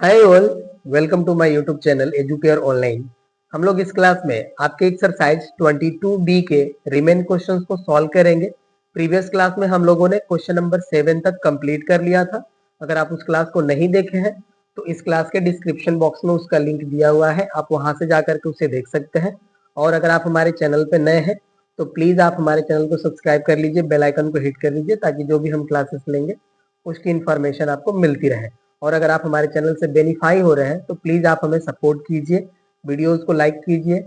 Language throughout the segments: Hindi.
Hi all, welcome to my YouTube channel Educare online. हम लोग इस क्लास में आपके एक्सरसाइज 22B के रिमेन क्वेश्चंस को सॉल्व करेंगे। प्रीवियस क्लास में हम लोगों ने क्वेश्चन नंबर 7 तक कंप्लीट कर लिया था। अगर आप उस क्लास को नहीं देखे हैं तो इस क्लास के डिस्क्रिप्शन बॉक्स में उसका लिंक दिया हुआ है, आप वहां से जाकर के उसे देख सकते हैं। और अगर आप हमारे चैनल पे नए हैं तो प्लीज आप हमारे चैनल को सब्सक्राइब कर लीजिए, बेल आइकन को हिट कर लीजिए ताकि जो भी हम क्लासेस लेंगे उसकी इन्फॉर्मेशन आपको मिलती रहे। और अगर आप हमारे चैनल से बेनिफाई हो रहे हैं तो प्लीज आप हमें सपोर्ट कीजिए, वीडियोस को लाइक कीजिए,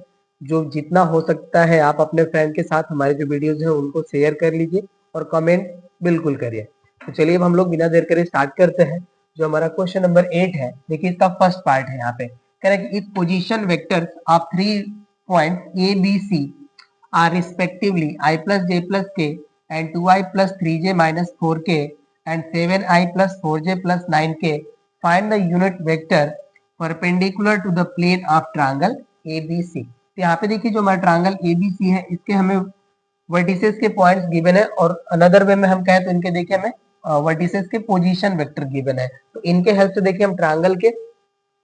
जो जितना हो सकता है आप अपने फ्रेंड के साथ हमारे जो वीडियोस हैं उनको शेयर कर लीजिए और कमेंट बिल्कुल करिए। तो चलिए अब हम लोग बिना देर करे स्टार्ट करते हैं। जो हमारा क्वेश्चन नंबर 8 है, देखिए इसका फर्स्ट पार्ट है। यहाँ पे कह रहा है कि if position vectors of 3 point A B C are respectively I plus j plus k and 2i plus 3j minus 4k and 7i plus 4j plus 9k. Find the unit vector perpendicular to the plane of triangle ABC. तो यहाँ पे देखिए जो हमारा ट्रायंगल ABC है इसके हमें वर्टिसेस के पॉइंट्स गिवन है और अनदर वे में हम कहें तो इनके देखिए हमें वर्टिसेस के पोजीशन वेक्टर गिवन है। तो इनके हेल्प से देखिए हम ट्रायंगल के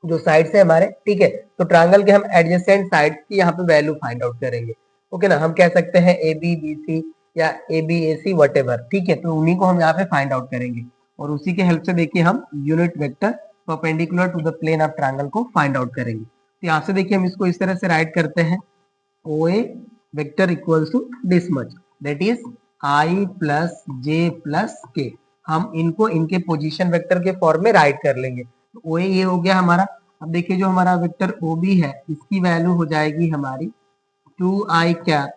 जो साइड्स है हमारे, ठीक है, तो ट्रायंगल के हम एडजेसेंट साइड्स की यहाँ पे वैल्यू फाइंड आउट करेंगे। ओके ना, हम कह सकते हैं ए बी बी सी या A B A C whatever, ठीक है, तो उन्हीं को हम यहाँ पे फाइंड आउट करेंगे और उसी के हेल्प से देखिए हम unit vector perpendicular to the plane of triangle को फाइंड आउट करेंगे। तो यहाँ से देखिए हम इसको इस तरह से राइट करते हैं, O A vector equals to this much, that is I plus J plus K. हम इनको इनके पोजीशन वेक्टर के फॉर्म में राइट कर लेंगे। तो ओ ए ये हो गया हमारा। अब देखिए जो हमारा वेक्टर ओ बी है इसकी वैल्यू हो जाएगी हमारी 2i cap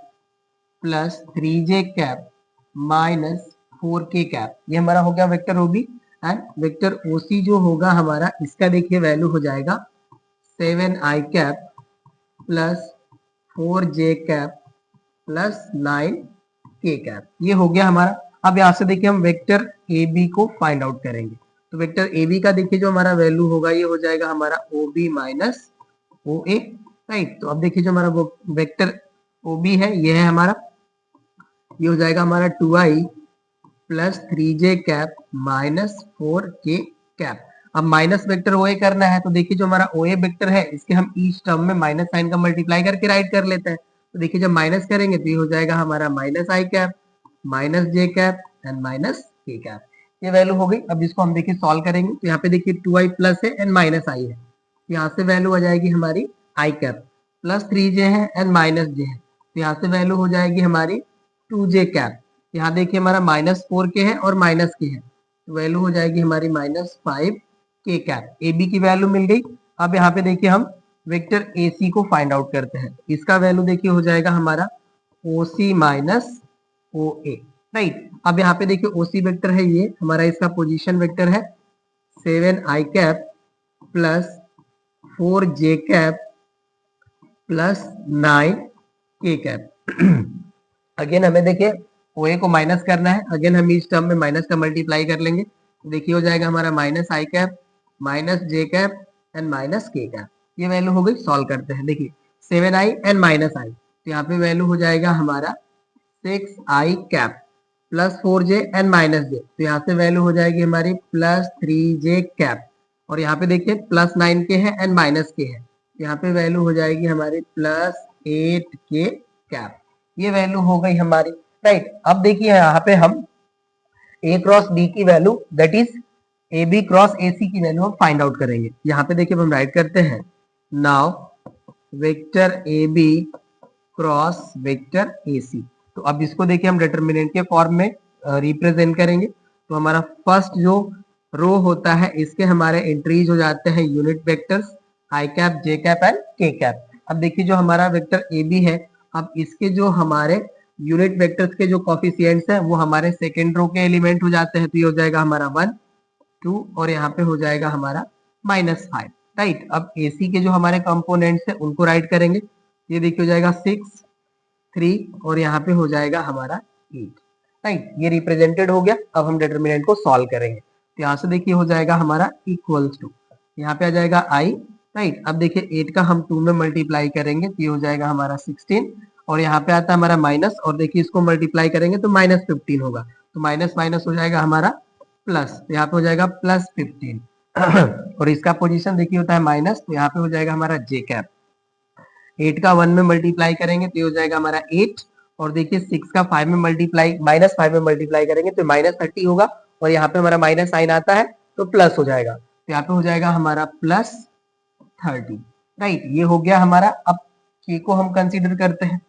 plus 3j cap minus 4k cap. ये हमारा हो गया वेक्टर ओबी। एंड वेक्टर ओसी जो होगा हमारा, इसका देखिए वैल्यू हो जाएगा 7i cap plus 4j cap plus 9k cap. ये हो गया हमारा। अब यहाँ से देखिए हम वेक्टर ए बी को फाइंड आउट करेंगे। तो वेक्टर ए बी का देखिए जो हमारा वैल्यू होगा ये हो जाएगा हमारा ओ बी माइनस ओ ए, राइट। तो अब देखिए जो हमारा वो वेक्टर ओ बी है ये है हमारा, ये हो जाएगा हमारा 2i plus 3j cap minus 4k cap. अब माइनस वेक्टर ओ ए करना है तो देखिए जो हमारा ओ ए वेक्टर है इसके हम ईच टर्म में माइनस साइन का मल्टीप्लाई करके राइट कर लेते हैं। तो देखिए जब माइनस करेंगे तो ये हो जाएगा हमारा minus I cap minus J cap and minus के कैप। ये वैल्यू हो गई। अब इसको हम देखिए सॉल्व करेंगे तो यहाँ पे देखिए 2i प्लस है एंड माइनस आई है, यहाँ से वैल्यू आ जाएगी हमारी आई कैप प्लस 3j है एंड माइनस जे है, तो यहाँ से वैल्यू हो जाएगी हमारी 2j कैप। यहाँ देखिए हमारा माइनस 4k है और माइनस के है, तो वैल्यू हो जाएगी हमारी minus 5k cap. A B की वैल्यू मिल गई। अब यहाँ पे देखिए हम वेक्टर ए सी को फाइंड आउट करते हैं। इसका वैल्यू देखिए हो जाएगा हमारा ओ सी माइनस ओ ए, राइट। अब यहाँ पे देखिए ओ सी वेक्टर है ये हमारा, इसका पोजीशन वेक्टर है 7i cap plus 4j cap plus 9k cap. Again हमें देखिए ओ ए को माइनस करना है, अगेन हम इस टर्म में माइनस का मल्टीप्लाई कर लेंगे। देखिए हो जाएगा हमारा minus I cap minus J cap and minus के कैप। ये वैल्यू हो गई। सॉल्व करते हैं, देखिए 7i एंड माइनस आई, तो यहाँ पे वैल्यू हो जाएगा हमारा 6i cap plus 4j and minus J, तो यहाँ से वैल्यू हो जाएगी हमारी प्लस 3j कैप। और यहाँ पे देखिए प्लस 9k है एंड माइनस के है, यहाँ पे वैल्यू हो जाएगी हमारी प्लस 8k कैप। ये वैल्यू हो गई हमारी, राइट। अब देखिए यहाँ पे हम ए क्रॉस बी की value that is A B cross A C की वैल्यू हम फाइंड आउट करेंगे। यहाँ पे देखिए हम राइट करते हैं now vector A B cross vector A C. तो अब इसको देखिए हम डिटर्मिनेंट के फॉर्म में रिप्रेजेंट करेंगे। तो हमारा फर्स्ट जो रो होता है इसके हमारे एंट्रीज हो जाते हैं unit vectors I cap J cap and के कैप। अब देखिए जो हमारा वेक्टर ए बी है, अब इसके जो हमारे यूनिट वेक्टर्स के जो कॉफिशिएंट्स हैं वो हमारे सेकेंड रो के एलिमेंट हो जाते हैं। तो ये हो जाएगा हमारा 1 2 और यहाँ पे हो जाएगा हमारा -5, राइट। अब एसी के जो हमारे कंपोनेंट्स हैं उनको राइट करेंगे। ये देखिए हो जाएगा 6 3 और यहाँ पे हो जाएगा हमारा 8, राइट। ये रिप्रेजेंटेड हो गया। अब हम डिटर्मिनेंट को सॉल्व करेंगे। तो यहाँ से देखिए हो जाएगा हमारा इक्वल्स टू, यहाँ पे आ जाएगा आई, राइट। अब देखिए 8 का हम 2 में मल्टीप्लाई करेंगे तो ये हो जाएगा हमारा 16 और यहाँ पे आता है हमारा माइनस, और देखिए इसको मल्टीप्लाई करेंगे तो -15 होगा, तो माइनस माइनस हो जाएगा हमारा प्लस, तो यहाँ पे हो जाएगा +15 और इसका पोजीशन देखिए होता है माइनस, तो यहाँ पे हो जाएगा हमारा जे कैप। 8 का 1 में मल्टीप्लाई करेंगे तो ये हो जाएगा हमारा 8, और देखिए 6 का 5 में मल्टीप्लाई -5 में मल्टीप्लाई करेंगे तो -30 होगा, और यहाँ पे हमारा माइनस साइन आता है तो प्लस हो जाएगा, तो यहाँ पे हो जाएगा हमारा +30, राइट। ये हो गया हमारा। अब के को हम कंसीडर करते हैं,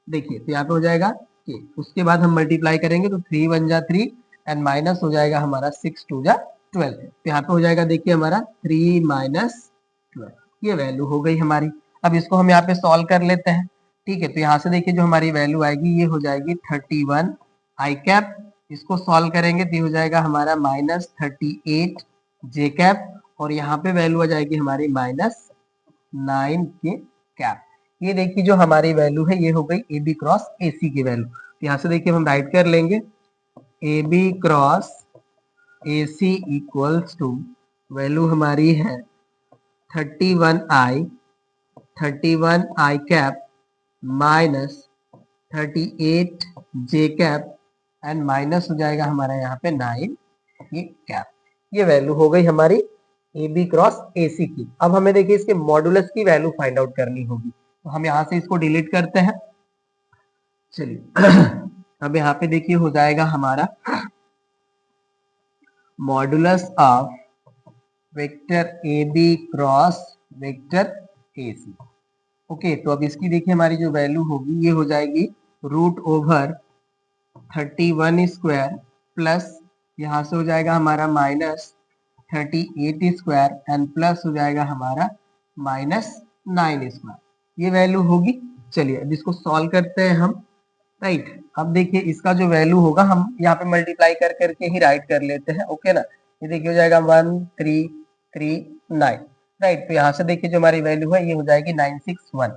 देखिए तो यहाँ पे हो जाएगा के, उसके बाद हम मल्टीप्लाई करेंगे तो 3 1 जा 3 एंड माइनस हो जाएगा हमारा 6 2 जा 12, तो यहाँ पे हो जाएगा देखिए हमारा 3 -12, ये वैल्यू हो गई हमारी। अब इसको हम यहाँ पे सॉल्व कर लेते हैं, ठीक है। तो यहाँ से देखिए जो हमारी वैल्यू आएगी ये हो जाएगी 31 आई कैप, इसको सॉल्व करेंगे तो ये हो जाएगा हमारा -38 जे कैप, और यहाँ पे वैल्यू आ जाएगी हमारी -9 के कैप। ये देखिए जो हमारी वैल्यू है ये हो गई ए बी क्रॉस ए सी की वैल्यू। तो यहाँ से देखिए हम राइट कर लेंगे A B cross A C equals to, value हमारी है 31 I cap -38 J cap and minus हो जाएगा हमारा यहाँ पे 9 ये कैप। ये वैल्यू हो गई हमारी ए बी क्रॉस ए सी की। अब हमें देखिए इसके मॉडुलस की वैल्यू फाइंड आउट करनी होगी, तो हम यहाँ से इसको डिलीट करते हैं। चलिए अब यहाँ पे देखिए हो जाएगा हमारा modulus of vector A B cross vector A C. Okay, तो अब इसकी देखिए हमारी जो वैल्यू होगी ये हो जाएगी √31 स्क्वायर प्लस यहाँ से हो जाएगा हमारा -38 स्क्वायर एंड प्लस हो जाएगा हमारा -9 स्क्वायर, ये वैल्यू होगी। चलिए अब इसको सॉल्व करते हैं हम, राइट। अब देखिए इसका जो वैल्यू होगा हम यहाँ पे मल्टीप्लाई कर करके ही राइट कर लेते हैं, ओके ना। ये देखिए हो जाएगा 1339, राइट। तो यहाँ से देखिए जो हमारी वैल्यू है ये हो जाएगी 961,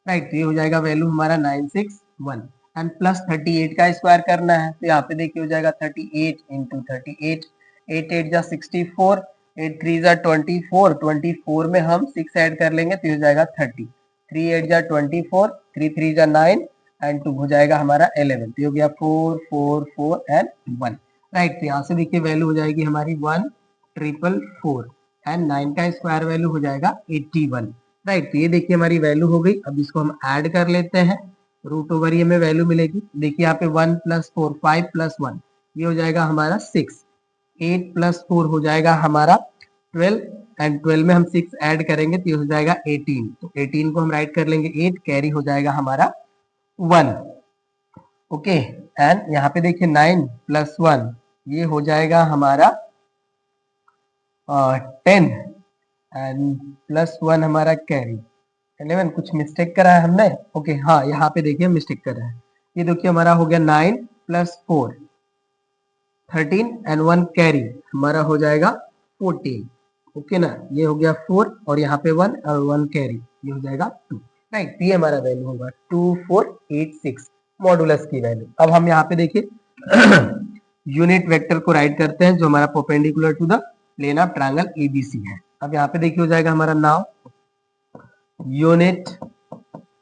राइट। तो ये हो जाएगा वैल्यू हमारा 961 एंड प्लस 38 का स्क्वायर करना है, तो यहाँ पे देखिए हो जाएगा 38 × 38, 8 8 जा 64, 8 3 जा 24, 24 में हम 6 ऐड कर लेंगे तो हो जाएगा 30, 3 8 जा 24, 3 3 जा 9 एंड 2 हो जाएगा हमारा 11, तो हो गया 4 4 4 एंड 1, राइट। तो यहाँ से देखिए वैल्यू हो जाएगी हमारी 1444 एंड 9 का स्क्वायर वैल्यू हो जाएगा 81, राइट। तो ये देखिए हमारी वैल्यू हो गई। अब इसको हम ऐड कर लेते हैं, रूट ओवर ये में वैल्यू मिलेगी, देखिए यहाँ पे 1 + 4 5 + 1 ये हो जाएगा हमारा 6, 8 + 4 हो जाएगा हमारा 12 एंड 12 में हम 6 ऐड करेंगे तो ये हो जाएगा 18, तो 18 को हम राइट कर लेंगे 8, कैरी हो जाएगा हमारा 1, ओके। एंड यहाँ पे देखिए 9 + 1 ये हो जाएगा हमारा 10 एंड +1 हमारा कैरी 11, कुछ मिस्टेक करा है हमने, ओके हाँ यहाँ पे देखिए मिस्टेक कर रहे हैं। ये देखिए हमारा हो गया 9 + 4 13 एंड 1 कैरी हमारा हो जाएगा 14, ओके ना। ये हो गया 4 और यहाँ पे 1 और 1 कैरी ये हो जाएगा 2, राइट। ये हमारा वैल्यू होगा 2486 मॉडुलस की वैल्यू। अब हम यहाँ पे देखिए यूनिट वेक्टर को राइट करते हैं जो हमारा perpendicular to the plane of triangle ABC है। अब यहाँ पे देखिए हो जाएगा हमारा now unit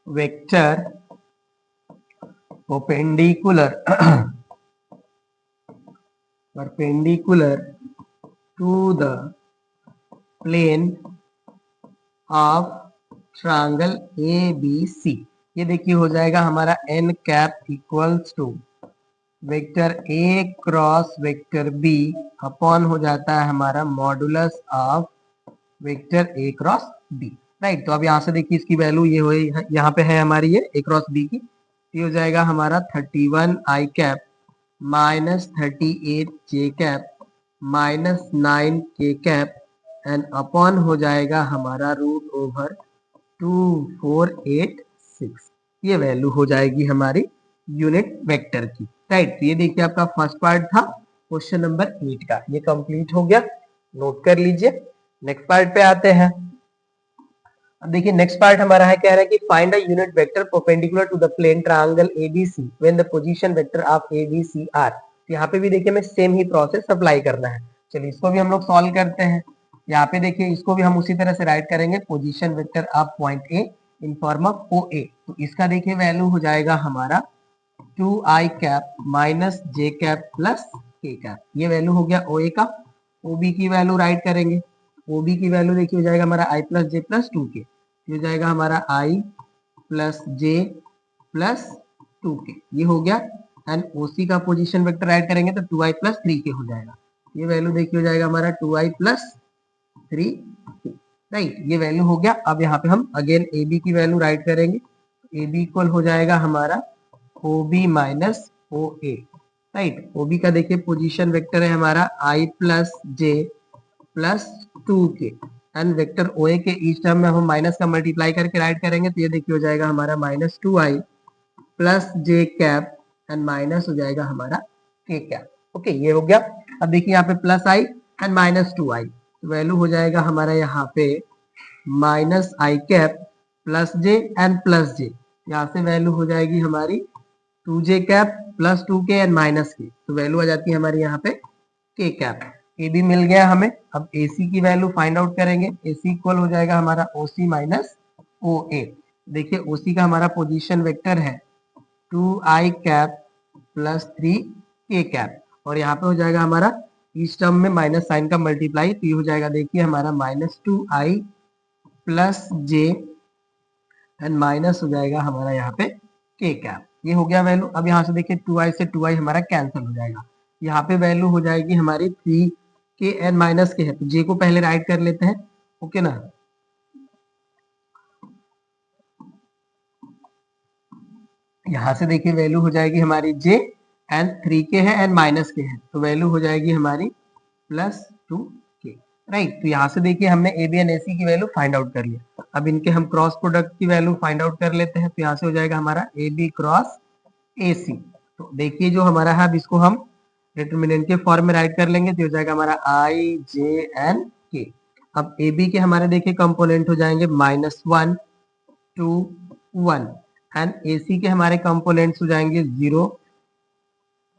vector perpendicular to the plane of triangle ABC। ये देखिए हो जाएगा हमारा n cap equals to vector A cross vector B upon हो जाता है हमारा modulus of vector A cross B, right. तो अब यहाँ से देखिए इसकी वैल्यू ये हो यहाँ पे है हमारी ये A क्रॉस B की, ये हो जाएगा हमारा 31 आई कैप -38 जे कैप -9 के कैप एंड अपॉन हो जाएगा हमारा √2486, ये वैल्यू हो जाएगी हमारी यूनिट वेक्टर की, राइट। तो ये देखिए आपका फर्स्ट पार्ट था क्वेश्चन नंबर 8 का, ये कंप्लीट हो गया, नोट कर लीजिए। नेक्स्ट पार्ट पे आते हैं। अब देखिए नेक्स्ट पार्ट हमारा है, कह रहा है कि find a unit vector perpendicular to the plane triangle ABC when the position vector of ABC are. यहाँ पे भी देखिए हमें सेम ही प्रोसेस अप्लाई करना है। चलिए इसको भी हम लोग सॉल्व करते हैं। यहाँ पे देखिए इसको भी हम उसी तरह से राइट करेंगे, position vector of point A in form of O A. तो इसका देखिए वैल्यू हो जाएगा हमारा 2i cap -j cap + k cap, ये वैल्यू हो गया ओ ए का। ओ बी की वैल्यू राइट करेंगे, OB की वैल्यू देखिए हो जाएगा हमारा I plus J plus 2k, ये हो जाएगा हमारा I plus J plus 2k, ये हो गया। एंड OC का पोजीशन वेक्टर राइट करेंगे तो 2i प्लस 3k हो जाएगा, ये वैल्यू देखिए हो जाएगा हमारा 2i प्लस 3k, राइट, ये वैल्यू हो गया। अब यहाँ पे हम अगेन AB की वैल्यू राइट करेंगे, AB इक्वल हो जाएगा हमारा OB minus OA, right. OB का देखिए पोजीशन वेक्टर है हमारा I plus J plus 2k, and vector OA के ईच टर्म में हम माइनस का मल्टीप्लाई करके राइट करेंगे तो ये देखिए हो जाएगा हमारा minus 2i plus J cap and minus हो जाएगा हमारा k कैप। ओके, ये हो गया। अब देखिए यहाँ पे plus i and minus 2i, तो वैल्यू हो जाएगा हमारा यहाँ पे minus I cap plus J and plus J, यहाँ से वैल्यू हो जाएगी हमारी 2j cap plus 2k and minus k, तो वैल्यू आ जाती है हमारी यहाँ पे k कैप। ए भी मिल गया हमें। अब AC की वैल्यू फाइंड आउट करेंगे, AC इक्वल हो जाएगा हमारा OC माइनस OA। देखिए OC का हमारा पोजीशन वेक्टर है 2i cap plus 3k cap, और यहाँ पे हो जाएगा हमारा इस टर्म में माइनस साइन का मल्टीप्लाई, तो ये हो जाएगा देखिए हमारा minus 2i plus J and minus हो जाएगा हमारा यहाँ पे k कैप, ये हो गया वैल्यू। अब यहाँ से देखिए 2i से 2i हमारा कैंसिल हो जाएगा, यहाँ पे वैल्यू हो जाएगी हमारी 3k एंड माइनस k है, तो j को पहले राइट कर लेते हैं, ओके ना। यहाँ से देखिए वैल्यू हो जाएगी हमारी j एंड 3k है एंड माइनस k है, तो वैल्यू हो जाएगी हमारी प्लस 2k, राइट। तो यहाँ से देखिए हमने AB एंड AC की वैल्यू फाइंड आउट कर लिया। अब इनके हम क्रॉस प्रोडक्ट की वैल्यू फाइंड आउट कर लेते हैं, तो यहाँ से हो जाएगा हमारा AB क्रॉस AC। तो देखिए जो हमारा है, अब इसको हम डिटरमिनेंट के फॉर्म में राइट कर लेंगे, तो हो जाएगा हमारा I J N K। अब AB के हमारे देखिए कंपोनेंट हो जाएंगे -1 2 1 एंड AC के हमारे कंपोनेंट्स हो जाएंगे 0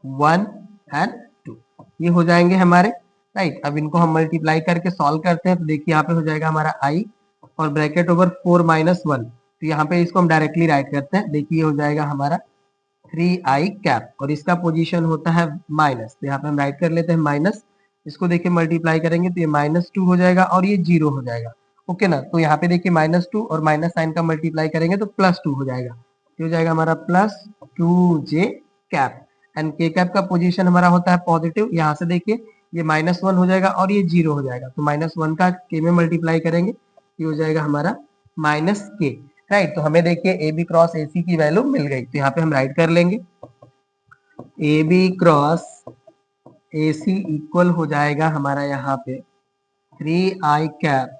1 एंड 2, ये हो जाएंगे हमारे, राइट। अब इनको हम मल्टीप्लाई करके सॉल्व करते हैं, तो देखिए यहाँ पे हो जाएगा हमारा I और ब्रैकेट ओवर 4 माइनस 1, तो यहाँ पे इसको हम डायरेक्टली राइट करते हैं, देखिए ये हो जाएगा हमारा 3i कैप, और इसका पोजीशन होता है माइनस, तो यहाँ पे हम राइट कर लेते हैं माइनस, इसको देखिए मल्टीप्लाई करेंगे तो ये -2 हो जाएगा और ये 0 हो जाएगा, ओके ना। तो यहाँ पे देखिए -2 और माइनस साइन का मल्टीप्लाई करेंगे तो +2 हो जाएगा, ये हो जाएगा हमारा plus 2j cap, and k cap का पोजीशन हमारा होता है पॉजिटिव, यहाँ से देखिए ये -1 हो जाएगा और ये 0 हो जाएगा, तो -1 का k में मल्टीप्लाई करेंगे, ये हो जाएगा हमारा -k, राइट। तो हमें देखिए AB क्रॉस AC की वैल्यू मिल गई, तो यहाँ पे हम राइट कर लेंगे AB क्रॉस AC इक्वल हो जाएगा हमारा यहाँ पे 3i cap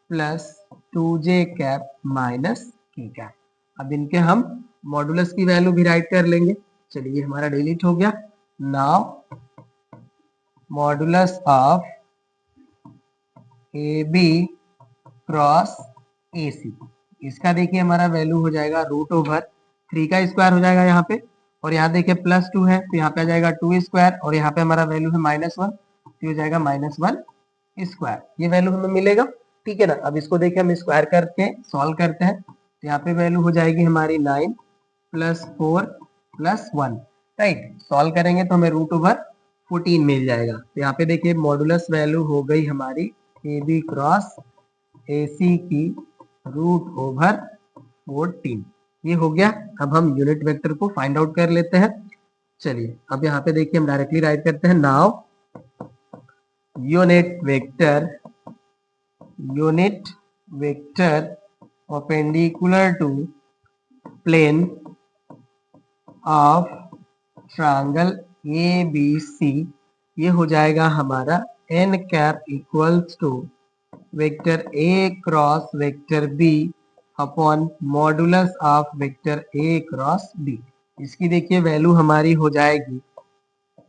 plus 2j cap minus k cap. अब इनके हम मॉडुलस की वैल्यू भी राइट कर लेंगे, चलिए हमारा डिलीट हो गया। Now modulus of AB cross AC, इसका देखिए हमारा वैल्यू हो जाएगा √3 का स्क्वायर हो जाएगा यहाँ पे, और यहाँ देखिए +2 है तो यहाँ पे आ जाएगा 2 स्क्वायर, और यहाँ पे हमारा वैल्यू है -1, तो हो जाएगा -1 स्क्वायर, ये वैल्यू हमें मिलेगा, ठीक है ना। अब इसको देखिए हम स्क्वायर करके सॉल्व करते हैं, तो यहाँ पे वैल्यू हो जाएगी हमारी 9 + 4 + 1, राइट। सॉल्व करेंगे तो हमें √14 मिल जाएगा, तो यहाँ पे देखिए मॉडुलस वैल्यू हो गई हमारी AB क्रॉस AC की √14, ये हो गया। अब हम यूनिट वेक्टर को फाइंड आउट कर लेते हैं, चलिए अब यहाँ पे देखिए हम डायरेक्टली राइट करते हैं। Now unit vector perpendicular to plane of triangle ABC, ये हो जाएगा हमारा n cap equals to vector A cross vector B upon modulus of vector A cross B। इसकी देखिए वैल्यू हमारी हो जाएगी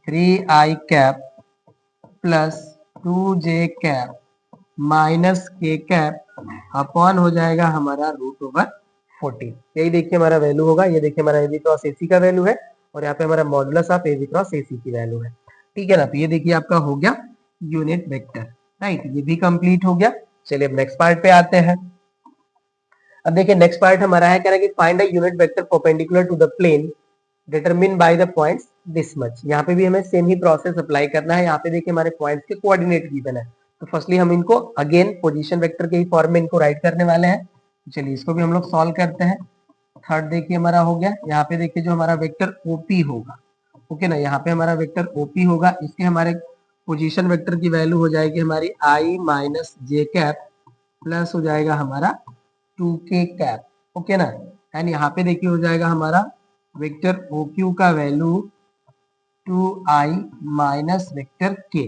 3i cap plus 2j cap minus k cap upon हो जाएगा हमारा √14, यही देखिए हमारा वैल्यू होगा। ये देखिए हमारा AB क्रॉस AC का वैल्यू है, और यहाँ पे हमारा modulus of AB cross AC की वैल्यू है, ठीक है ना। तो ये देखिए आपका हो गया यूनिट वेक्टर, राइट, ये भी कंप्लीट हो गया। चलिए अब नेक्स्ट पार्ट पे आते हैं। अब देखिए नेक्स्ट पार्ट हमारा है, कह रहा है कि find a unit vector perpendicular to the plane determine by the points this much. यहाँ पे भी हमें सेम ही प्रोसेस अप्लाई करना है। यहाँ पे देखिए हमारे पॉइंट्स के कोऑर्डिनेट गिवन है, तो फर्स्टली हम इनको अगेन पोजीशन वेक्टर के ही फॉर्म में इनको राइट करने वाले हैं। चलिए इसको भी हम लोग सॉल्व करते हैं। थर्ड देखिए हमारा हो गया, यहाँ पे देखिए जो हमारा वेक्टर ओपी होगा, ओके ना, यहाँ पे हमारा वेक्टर ओपी होगा, इसके हमारे पोजीशन वेक्टर की वैल्यू हो जाएगी हमारी आई माइनस जे कैप प्लस हो जाएगा हमारा 2k कैप, ओके ना। एंड यहाँ पे देखिए हो जाएगा हमारा वेक्टर ओ क्यू का value 2i minus vector k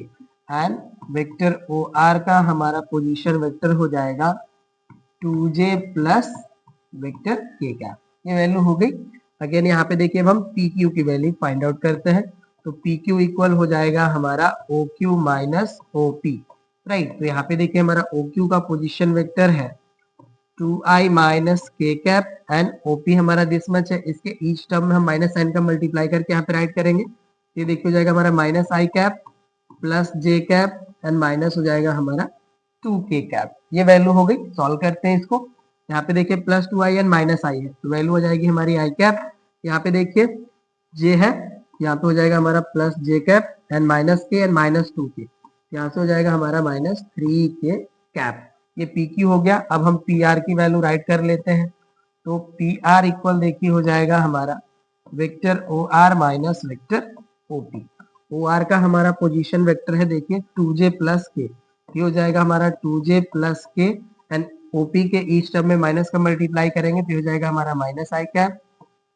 and vector O R का हमारा पोजीशन वेक्टर हो जाएगा 2j plus vector k cap. ये वैल्यू हो गई। अगेन यहाँ पे देखिए अब हम पी क्यू की वैल्यू फाइंड आउट करते हैं। तो पी क्यू इक्वल हो जाएगा हमारा O Q minus O P, right. तो यहाँ पे देखिए हमारा ओ क्यू का पोजीशन वेक्टर है 2i माइनस के कैप एंड ओपी हमारा दिस मच है। इसके ईच टर्म में हम माइनस साइन का मल्टीप्लाई करके यहाँ पे राइट करेंगे। ये देखिए हो जाएगा हमारा minus I cap plus J cap and minus हो जाएगा हमारा 2k कैप। ये वैल्यू हो गई। सॉल्व करते हैं इसको। यहाँ पे देखिए प्लस 2i एंड माइनस आई है, तो वैल्यू हो जाएगी हमारी आई कैप। यहाँ पे देखिए जे है, यहाँ पे हो जाएगा हमारा plus J cap and minus के एंड माइनस 2k, यहाँ से हो जाएगा हमारा माइनस 3k कैप। ये पी क्यू हो गया। अब हम पी आर की वैल्यू राइट कर लेते हैं। तो पी आर इक्वल देखिए हो जाएगा हमारा vector O R minus vector O P. O R का हमारा पोजीशन वेक्टर है देखिए 2j प्लस के, ये हो जाएगा हमारा 2j प्लस के एंड ओपी के ईच टर्म में माइनस का मल्टीप्लाई करेंगे तो हो जाएगा हमारा minus I cap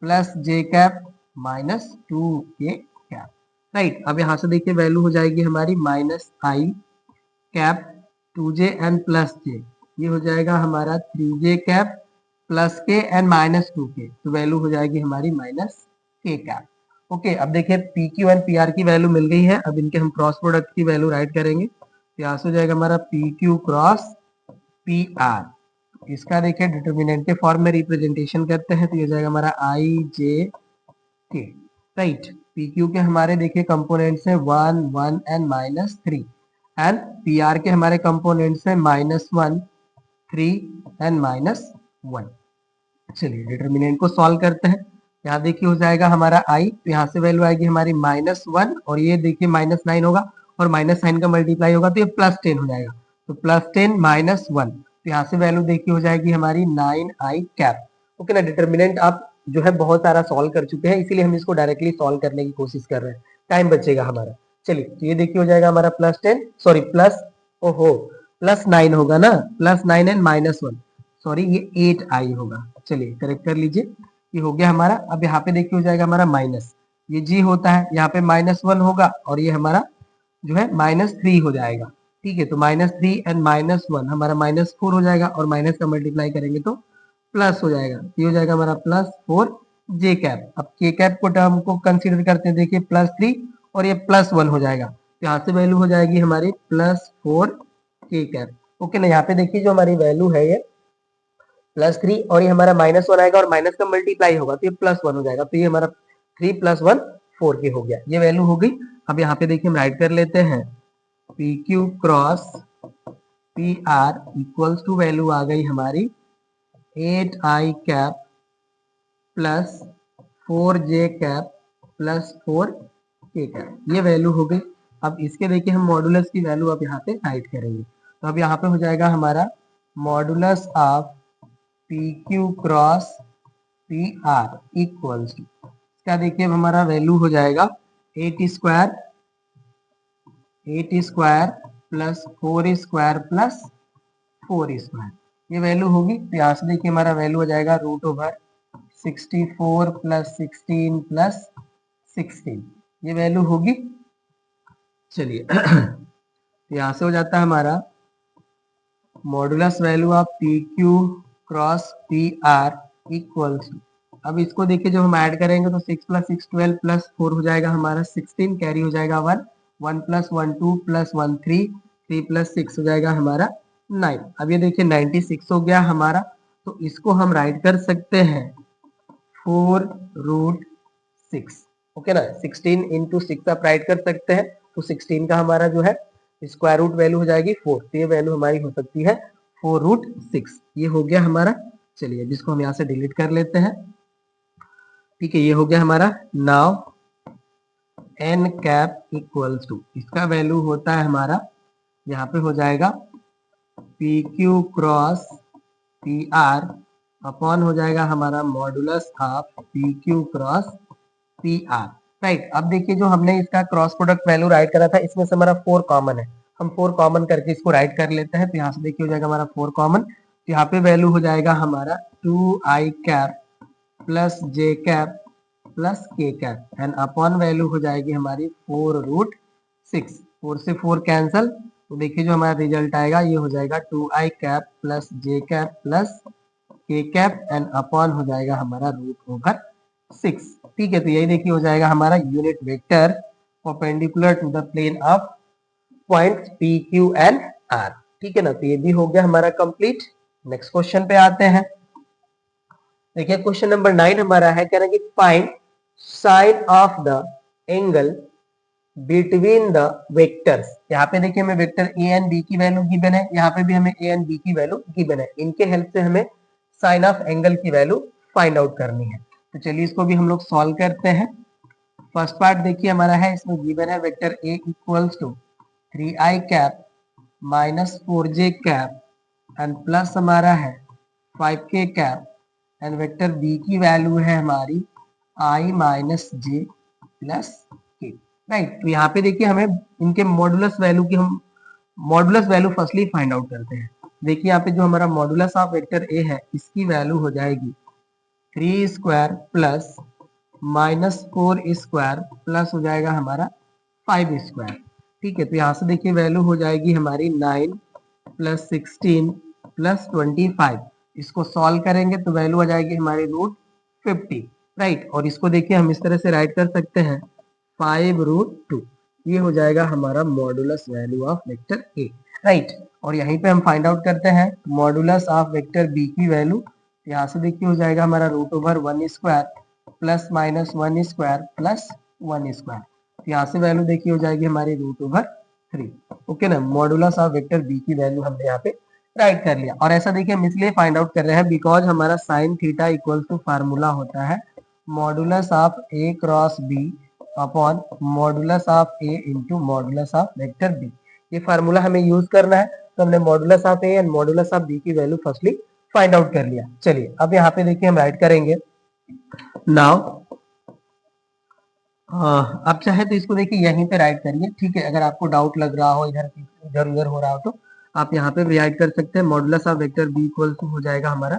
plus J cap minus 2k cap, right. अब यहाँ से देखिए वैल्यू हो जाएगी हमारी minus I cap 2j and plus J, ये हो जाएगा हमारा 3j कैप प्लस के एंड माइनस 2k, तो वैल्यू हो जाएगी हमारी माइनस k कैप। ओके, अब देखिए P Q and P R की वैल्यू मिल गई है। अब इनके हम क्रॉस प्रोडक्ट की वैल्यू राइट करेंगे। यहाँ से हो जाएगा हमारा P Q cross P are. इसका देखिए डिटर्मिनेंट के फॉर्म में रिप्रेजेंटेशन करते हैं तो ये हो जाएगा हमारा आई जे के, राइट। पी क्यू के हमारे देखिए कंपोनेंट्स है 1 1 and minus 3 and P R के हमारे कंपोनेंट्स है माइनस 1 3 एंड माइनस 1। चलिए डिटर्मिनेंट को सॉल्व करते हैं। यहाँ देखिए हो जाएगा हमारा आई, तो यहाँ से वैल्यू आएगी हमारी माइनस 1 और ये देखिए माइनस 9 होगा और माइनस साइन का मल्टीप्लाई होगा तो ये प्लस 10 हो जाएगा। तो प्लस 10 माइनस 1, तो यहाँ से वैल्यू देखिए हो जाएगी हमारी 9i कैप। ओके ना, डिटर्मिनेंट आप जो है बहुत सारा सॉल्व कर चुके हैं, इसीलिए हम इसको डायरेक्टली सॉल्व करने की कोशिश कर रहे हैं, टाइम बचेगा हमारा। चलिए तो ये देखिए हो जाएगा हमारा प्लस 10 सॉरी प्लस ओहो प्लस 9 होगा ना, प्लस 9 एंड माइनस 1, सॉरी ये 8i होगा। चलिए करेक्ट कर लीजिए, ये हो गया हमारा। अब यहाँ पे देखिए हो जाएगा हमारा माइनस, ये जी होता है, यहाँ पे माइनस 1 होगा और ये हमारा जो है माइनस 3 हो जाएगा, ठीक है। तो माइनस 3 एंड माइनस 1 हमारा माइनस 4 हो जाएगा और माइनस का मल्टीप्लाई करेंगे तो प्लस हो जाएगा, ये हो जाएगा हमारा प्लस 4 जे कैप। अब के कैप को टर्म को कंसीडर करते हैं, देखिए प्लस 3 और ये प्लस 1 हो जाएगा, तो यहाँ से वैल्यू हो जाएगी हमारी प्लस 4 के कैप। ओके ना, यहाँ पे देखिए जो हमारी वैल्यू है ये प्लस 3 और ये हमारा माइनस 1 आएगा और माइनस का मल्टीप्लाई होगा तो ये प्लस 1 हो जाएगा, तो ये हमारा 3 प्लस 1 4 के हो गया, ये वैल्यू हो गई। अब यहाँ पे देखिए हम राइट कर लेते हैं P Q cross P R equals to value आ गई हमारी 8i cap plus 4j cap plus 4k cap, ये वैल्यू हो गई। अब इसके देखिए हम मॉडुलस की वैल्यू अब यहाँ पे राइट करेंगे। तो अब यहाँ पे हो जाएगा हमारा modulus of P Q cross P R equals to, इसका देखिए अब हमारा वैल्यू हो जाएगा 8 square plus 4 square plus 4 square, ये वैल्यू होगी। तो यहाँ से देखिए हमारा वैल्यू हो जाएगा रूट ओवर 64 प्लस 16 प्लस 16, ये वैल्यू होगी। चलिए यहाँ से हो जाता है हमारा modulus value of P Q cross P R equals. अब इसको देखिए जब हम ऐड करेंगे तो 6 प्लस 6 12 प्लस 4 हो जाएगा हमारा 16, कैरी हो जाएगा 1 1 प्लस 1 2 प्लस 1 3 3 प्लस 6 हो जाएगा हमारा 9। अब ये देखिए 96 हो गया हमारा, तो इसको हम राइट कर सकते हैं 4 रूट 6। ओके ना, 16 इंटू 6 आप राइट कर सकते हैं, तो 16 का हमारा जो है स्क्वायर रूट वैल्यू हो जाएगी 4, तो ये वैल्यू हमारी हो सकती है 4 रूट 6, ये हो गया हमारा। चलिए जिसको हम यहाँ से डिलीट कर लेते हैं, ठीक है, ये हो गया हमारा। Now N cap equals to, इसका वैल्यू होता है हमारा यहाँ पे हो जाएगा P Q cross P R upon हो जाएगा हमारा modulus of P Q cross P R. Right, अब देखिए जो हमने इसका क्रॉस प्रोडक्ट वैल्यू राइट करा था, इसमें से हमारा 4 कॉमन है, हम 4 कॉमन करके इसको राइट कर लेते हैं। तो यहाँ से देखिए हो जाएगा हमारा 4 कॉमन, तो यहाँ पे वैल्यू हो जाएगा हमारा 2i cap plus J cap plus के कैप एंड अपॉन वैल्यू हो जाएगी हमारी 4√6। 4 से 4 कैंसल, तो देखिए जो हमारा रिजल्ट आएगा ये हो जाएगा 2i cap plus J cap plus के कैप एंड अपॉन हो जाएगा हमारा √6। ठीक है, तो यही देखिए हो जाएगा हमारा unit vector perpendicular to the plane of points P Q and R. ठीक है ना, तो ये भी हो गया हमारा कंप्लीट। नेक्स्ट क्वेश्चन पे आते हैं। देखिए क्वेश्चन नंबर 9 हमारा है, कह रहा है कि find sign of the angle between the vectors. यहाँ पे देखिए हमें वेक्टर ए एंड बी की वैल्यू गिवन है, यहाँ पे भी हमें ए एंड बी की वैल्यू गिवन है। इनके हेल्प से हमें साइन ऑफ एंगल की वैल्यू फाइंड आउट करनी है। तो चलिए इसको भी हम लोग सॉल्व करते हैं। फर्स्ट पार्ट देखिए हमारा है, इसमें गिवन है vector A equals to 3i cap minus 4j cap and plus हमारा है 5k cap and vector B की वैल्यू है हमारी i माइनस जे प्लस के। राइट, तो यहाँ पे देखिए हमें इनके मॉडुलस वैल्यू की हम modulus value firstly find out करते हैं। देखिए यहाँ पे जो हमारा मॉडुलस ऑफ वेक्टर ए है, इसकी वैल्यू हो जाएगी 3 square plus minus 4 square plus हो जाएगा हमारा 5 स्क्वायर। ठीक है, तो यहाँ से देखिए वैल्यू हो जाएगी हमारी 9 प्लस 16 प्लस 25। इसको सॉल्व करेंगे तो वैल्यू आ जाएगी हमारी √50। राइट, और इसको देखिए हम इस तरह से राइट कर सकते हैं 5√2। ये हो जाएगा हमारा modulus value of vector A. Right, और यहीं पे हम फाइंड आउट करते हैं मॉडुलस ऑफ वेक्टर बी की वैल्यू। यहाँ से देखिए हो जाएगा हमारा √1 square plus minus 1 square plus 1 square. यहाँ से वैल्यू देखिए हो जाएगी हमारी √3। ओके ना, मॉडुलस ऑफ वेक्टर बी की वैल्यू हमने यहाँ पे राइट कर लिया। और ऐसा देखिए हम इसलिए फाइंड आउट कर रहे हैं बिकॉज हमारा sine theta equal to formula होता है modulus of A cross B upon modulus of A into modulus of vector B. ये फार्मूला हमें यूज करना है, तो हमने modulus of A and modulus of B की वैल्यू फर्स्टली फाइंड आउट कर लिया। चलिए अब यहाँ पे देखिए हम राइट करेंगे नाउ। अब चाहे तो इसको देखिए यहीं पे राइट करिए। ठीक है, अगर आपको डाउट लग रहा हो इधर इधर उधर हो रहा हो तो आप यहाँ पे भी राइट कर सकते हैं। Modulus of vector B equal to हो जाएगा हमारा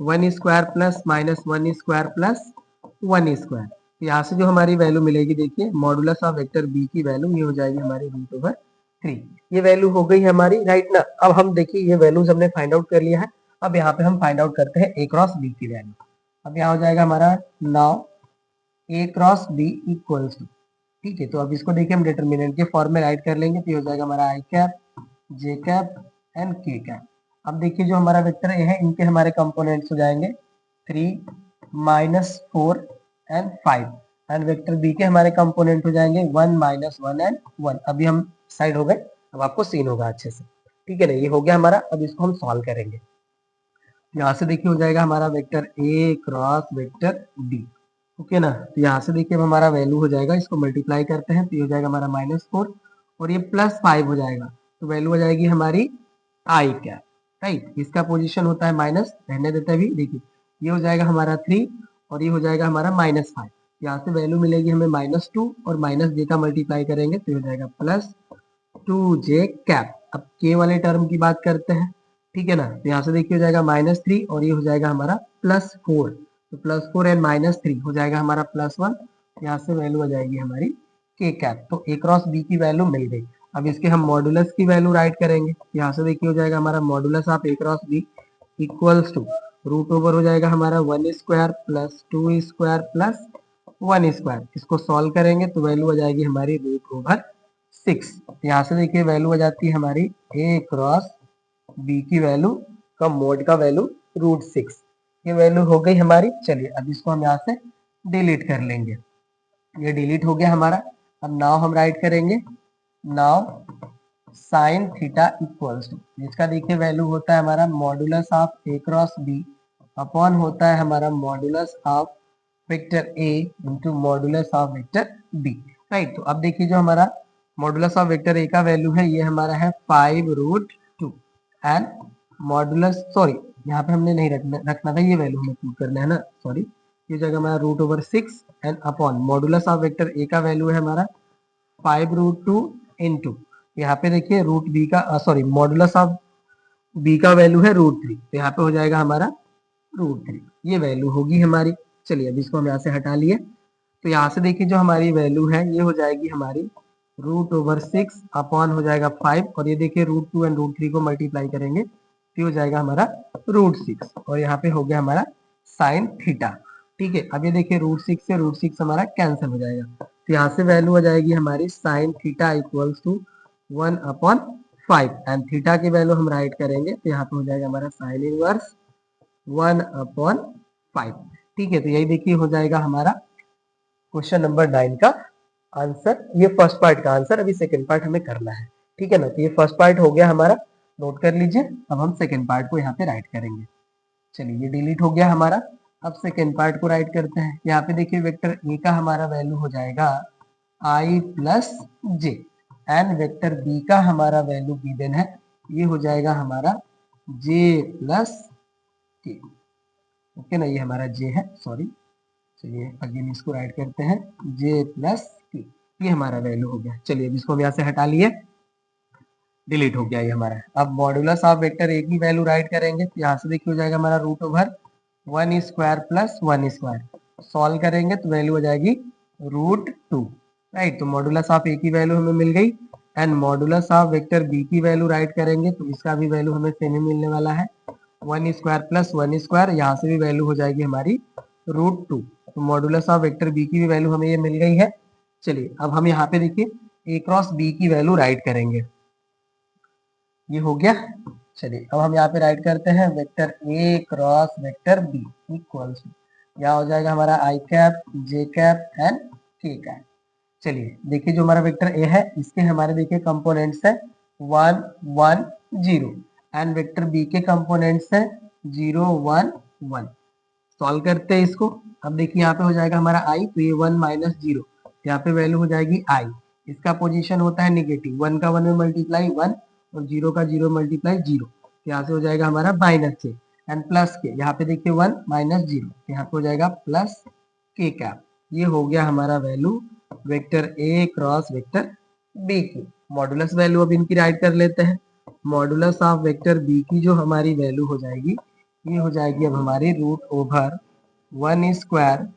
1 square plus minus 1 square plus 1 square. यहाँ से जो हमारी वैल्यू मिलेगी देखिए मॉडुलस ऑफ वेक्टर बी की वैल्यू ये हो जाएगी हमारी √3। ये वैल्यू हो गई हमारी, राइट ना। अब हम देखिए ये वैल्यूज हमने फाइंड आउट कर लिया है। अब यहाँ पे हम फाइंड आउट करते हैं ए क्रॉस बी की वैल्यू। अब यहाँ हो जाएगा हमारा now A cross B equals to. ठीक है, तो अब इसको देखिए हम डिटर्मिनेंट के फॉर्म में राइट कर लेंगे, तो ये हो जाएगा हमारा आई कैप जे कैप एंड के कैप। अब देखिए जो हमारा वेक्टर ए है, इनके हमारे कंपोनेंट्स हो जाएंगे 3 minus 4 and 5 and vector B के हमारे कंपोनेंट हो जाएंगे 1 माइनस 1 एंड 1। अभी हम साइड हो गए, अब आपको सीन होगा अच्छे से। ठीक है ना, ये हो गया हमारा। अब इसको हम सॉल्व करेंगे। यहाँ से देखिए हो जाएगा हमारा वेक्टर ए क्रॉस वेक्टर बी। ओके ना, तो यहाँ से देखिए हमारा वैल्यू हो जाएगा, इसको मल्टीप्लाई करते हैं तो ये हो जाएगा हमारा -4 और ये +5 हो जाएगा, तो वैल्यू हो जाएगी हमारी आई कैप। राइट, इसका पोजीशन होता है माइनस, रहने देते हैं अभी। देखिए ये हो जाएगा हमारा 3 और ये हो जाएगा हमारा -5। यहाँ से वैल्यू मिलेगी हमें -2 और माइनस जे का मल्टीप्लाई करेंगे तो हो जाएगा +2j कैप। अब के वाले टर्म की बात करते हैं। ठीक है ना, तो यहाँ से देखिए हो जाएगा -3 और ये हो जाएगा हमारा +4, तो +4 एंड -3 हो जाएगा हमारा +1। यहाँ से वैल्यू आ जाएगी हमारी के कैप। तो ए क्रॉस बी की वैल्यू मिल गई। अब इसके हम मॉडुलस की वैल्यू राइट करेंगे। यहाँ से देखिए हो जाएगा हमारा modulus of A cross B equals to √ओवर हो जाएगा हमारा 1 square plus 2 square plus 1 square. इसको सॉल्व करेंगे तो वैल्यू आ जाएगी हमारी √6। यहाँ से देखिए वैल्यू आ जाती है हमारी ए क्रॉस बी की वैल्यू का मोड का वैल्यू √6। ये वैल्यू हो गई हमारी। चलिए अब इसको हम यहाँ से डिलीट कर लेंगे। ये डिलीट हो गया हमारा। अब नाउ हम राइट करेंगे now sine theta equals to, जिसका देखिए वैल्यू होता है हमारा modulus of A cross B upon होता है हमारा modulus of vector A into modulus of vector B. Right, तो अब देखिए जो हमारा मॉडुलस ऑफ वेक्टर ए का वैल्यू है ये हमारा है 5√2 एंड मॉडुलस सॉरी यहाँ पे हमने नहीं रखना था, ये वैल्यू हमें पुट करना है ना, सॉरी ये जगह हमारा √6 and upon modulus of vector a का वैल्यू है हमारा 5√2 इंटू यहाँ पे देखिए रूट बी का सॉरी मॉडुलस ऑफ बी का वैल्यू है √3, तो यहाँ पे हो जाएगा हमारा √3, ये वैल्यू होगी हमारी। चलिए अब इसको हम यहाँ से हटा लिए, तो यहाँ से देखिए जो हमारी वैल्यू है ये हो जाएगी हमारी √6 अपॉन हो जाएगा 5 और ये देखिए √2 एंड √3 को मल्टीप्लाई करेंगे तो हो जाएगा हमारा √6 और यहाँ पे हो गया हमारा साइन थीटा। ठीक है, अब ये देखिए √6 से √6 हमारा कैंसिल हो जाएगा, तो यहाँ से वैल्यू आ जाएगी हमारी sine theta equals to 1/5 and theta की वैल्यू हम राइट करेंगे तो यहाँ पे हो जाएगा हमारा साइन इनवर्स 1/5। ठीक है, तो यही देखिए हो जाएगा हमारा क्वेश्चन नंबर 9 का आंसर। ये फर्स्ट पार्ट का आंसर, अभी सेकंड पार्ट हमें करना है। ठीक है ना, तो ये फर्स्ट पार्ट हो गया हमारा, नोट कर लीजिए। अब हम सेकंड पार्ट को यहाँ पे राइट करेंगे। चलिए ये डिलीट हो गया हमारा, अब सेकंड पार्ट को राइट करते हैं। यहाँ पे देखिए वेक्टर ए का हमारा वैल्यू हो जाएगा i plus J and vector B का हमारा वैल्यू गिवन है, ये हो जाएगा हमारा j प्लस के। ओके ना, ये हमारा j है, सॉरी चलिए अगेन इसको राइट करते हैं, j प्लस के, ये हमारा वैल्यू हो गया। चलिए अब इसको हम यहाँ से हटा लिए, डिलीट हो गया ये हमारा। अब मॉडुलस ऑफ वेक्टर ए की वैल्यू राइट करेंगे तो यहाँ से देखिए हो जाएगा हमारा √1² प्लस 1², सॉल्व करेंगे तो वैल्यू हो जाएगी √2, राइट। तो मॉडुलस ऑफ ए की वैल्यू हमें मिल गई and modulus of vector B की वैल्यू राइट करेंगे तो इसका भी वैल्यू हमें सेम ही मिलने वाला है 1² प्लस 1², यहाँ से भी वैल्यू हो जाएगी हमारी √2। तो मॉडुलस ऑफ वेक्टर बी की भी वैल्यू हमें ये मिल गई है। चलिए अब हम यहाँ पे देखिए ए क्रॉस बी की वैल्यू राइट करेंगे, ये हो गया। चलिए अब हम यहाँ पे राइट करते हैं वेक्टर ए क्रॉस वेक्टर बी इक्वल्स, यहाँ हो जाएगा हमारा i cap j cap and k cap. चलिए देखिए जो हमारा वेक्टर ए है इसके हमारे देखिए कंपोनेंट्स है 1 1 0 एंड वेक्टर बी के कंपोनेंट्स है 0 1 1। सॉल्व करते हैं इसको। अब देखिए यहाँ पे हो जाएगा हमारा i, तो ये 1 माइनस 0, यहाँ पे वैल्यू हो जाएगी i, इसका पोजीशन होता है नेगेटिव, 1 का 1 में मल्टीप्लाई 1 और 0 का 0 मल्टीप्लाई 0, यहाँ से हो जाएगा हमारा -k एंड प्लस के, यहाँ पे देखिए 1 माइनस 0, यहाँ पे हो जाएगा प्लस k कैप। ये हो गया हमारा वैल्यू वेक्टर ए क्रॉस वेक्टर बी की। मॉडुलस वैल्यू अब इनकी राइट कर लेते हैं। मॉडुलस ऑफ वेक्टर बी की जो हमारी वैल्यू हो जाएगी ये हो जाएगी अब हमारी √1²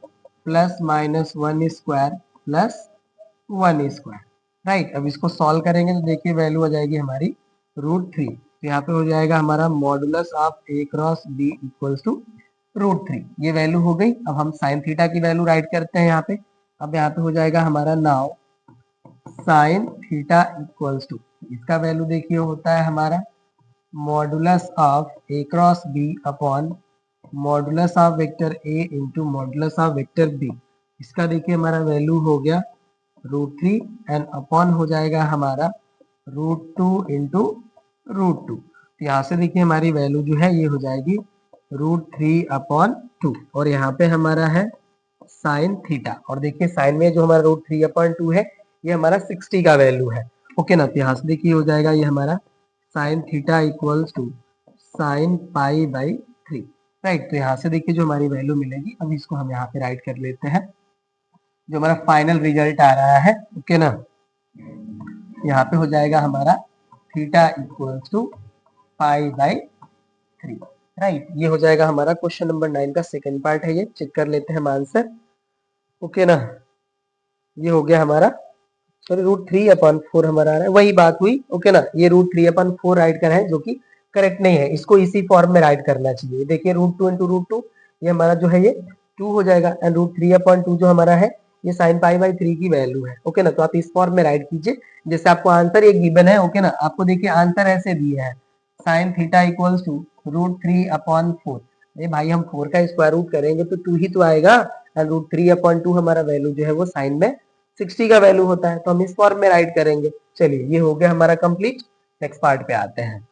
प्लस माइनस 1² प्लस 1², राइट। अब इसको सॉल्व करेंगे तो देखिए वैल्यू आ जाएगी हमारी √3, तो यहाँ पे हो जाएगा हमारा modulus of A cross B equals to √3, ये वैल्यू हो गई। अब हम साइन थीटा की वैल्यू राइट करते हैं यहाँ पे। अब यहाँ पे हो जाएगा हमारा now sine theta equals to, इसका वैल्यू देखिए होता है हमारा modulus of A cross B upon modulus of vector A into modulus of vector B. इसका देखिए हमारा वैल्यू हो गया √3 एंड अपॉन हो जाएगा हमारा √2 इंटू √2। तो यहाँ से देखिए हमारी वैल्यू जो है ये हो जाएगी √3/2 और यहाँ पे हमारा है साइन थीटा, और देखिए साइन में जो हमारा √3/2 है ये हमारा 60 का वैल्यू है। ओके ना, तो यहाँ से देखिए हो जाएगा ये हमारा sine theta equals to sine π/3, right. तो यहाँ से देखिए जो हमारी वैल्यू मिलेगी, अब इसको हम यहाँ पे राइट कर लेते हैं, जो हमारा फाइनल रिजल्ट आ रहा है। ओके ना, यहाँ पे हो जाएगा हमारा थीटा इक्वल्स टू π/3, राइट। ये हो जाएगा हमारा क्वेश्चन नंबर 9 का सेकंड पार्ट है, ये चेक कर लेते हैं हम आंसर। ओके ना, ये हो गया हमारा, सॉरी √3/4 हमारा आ रहा है, वही बात हुई। ओके ना, ये √3/4 राइट कर है जो कि करेक्ट नहीं है, इसको इसी फॉर्म में राइट करना चाहिए। देखिए √2 इंटू √2 ये हमारा जो है ये 2 हो जाएगा एंड √3/2 जो हमारा है ये साइन π/3 की वैल्यू है। ओके ना, तो आप इस फॉर्म में राइट कीजिए जैसे आपको आंसर ये गिवन है। ओके ना, आपको देखिए आंसर ऐसे दिया है साइन थीटा इक्वल्स टू √3/4। अरे भाई हम 4 का स्क्वायर रूट करेंगे तो 2 ही तो आएगा एंड √3/2 हमारा वैल्यू जो है वो साइन में 60 का वैल्यू होता है, तो हम इस फॉर्म में राइट करेंगे। चलिए ये हो गया हमारा कंप्लीट। नेक्स्ट पार्ट पे आते हैं,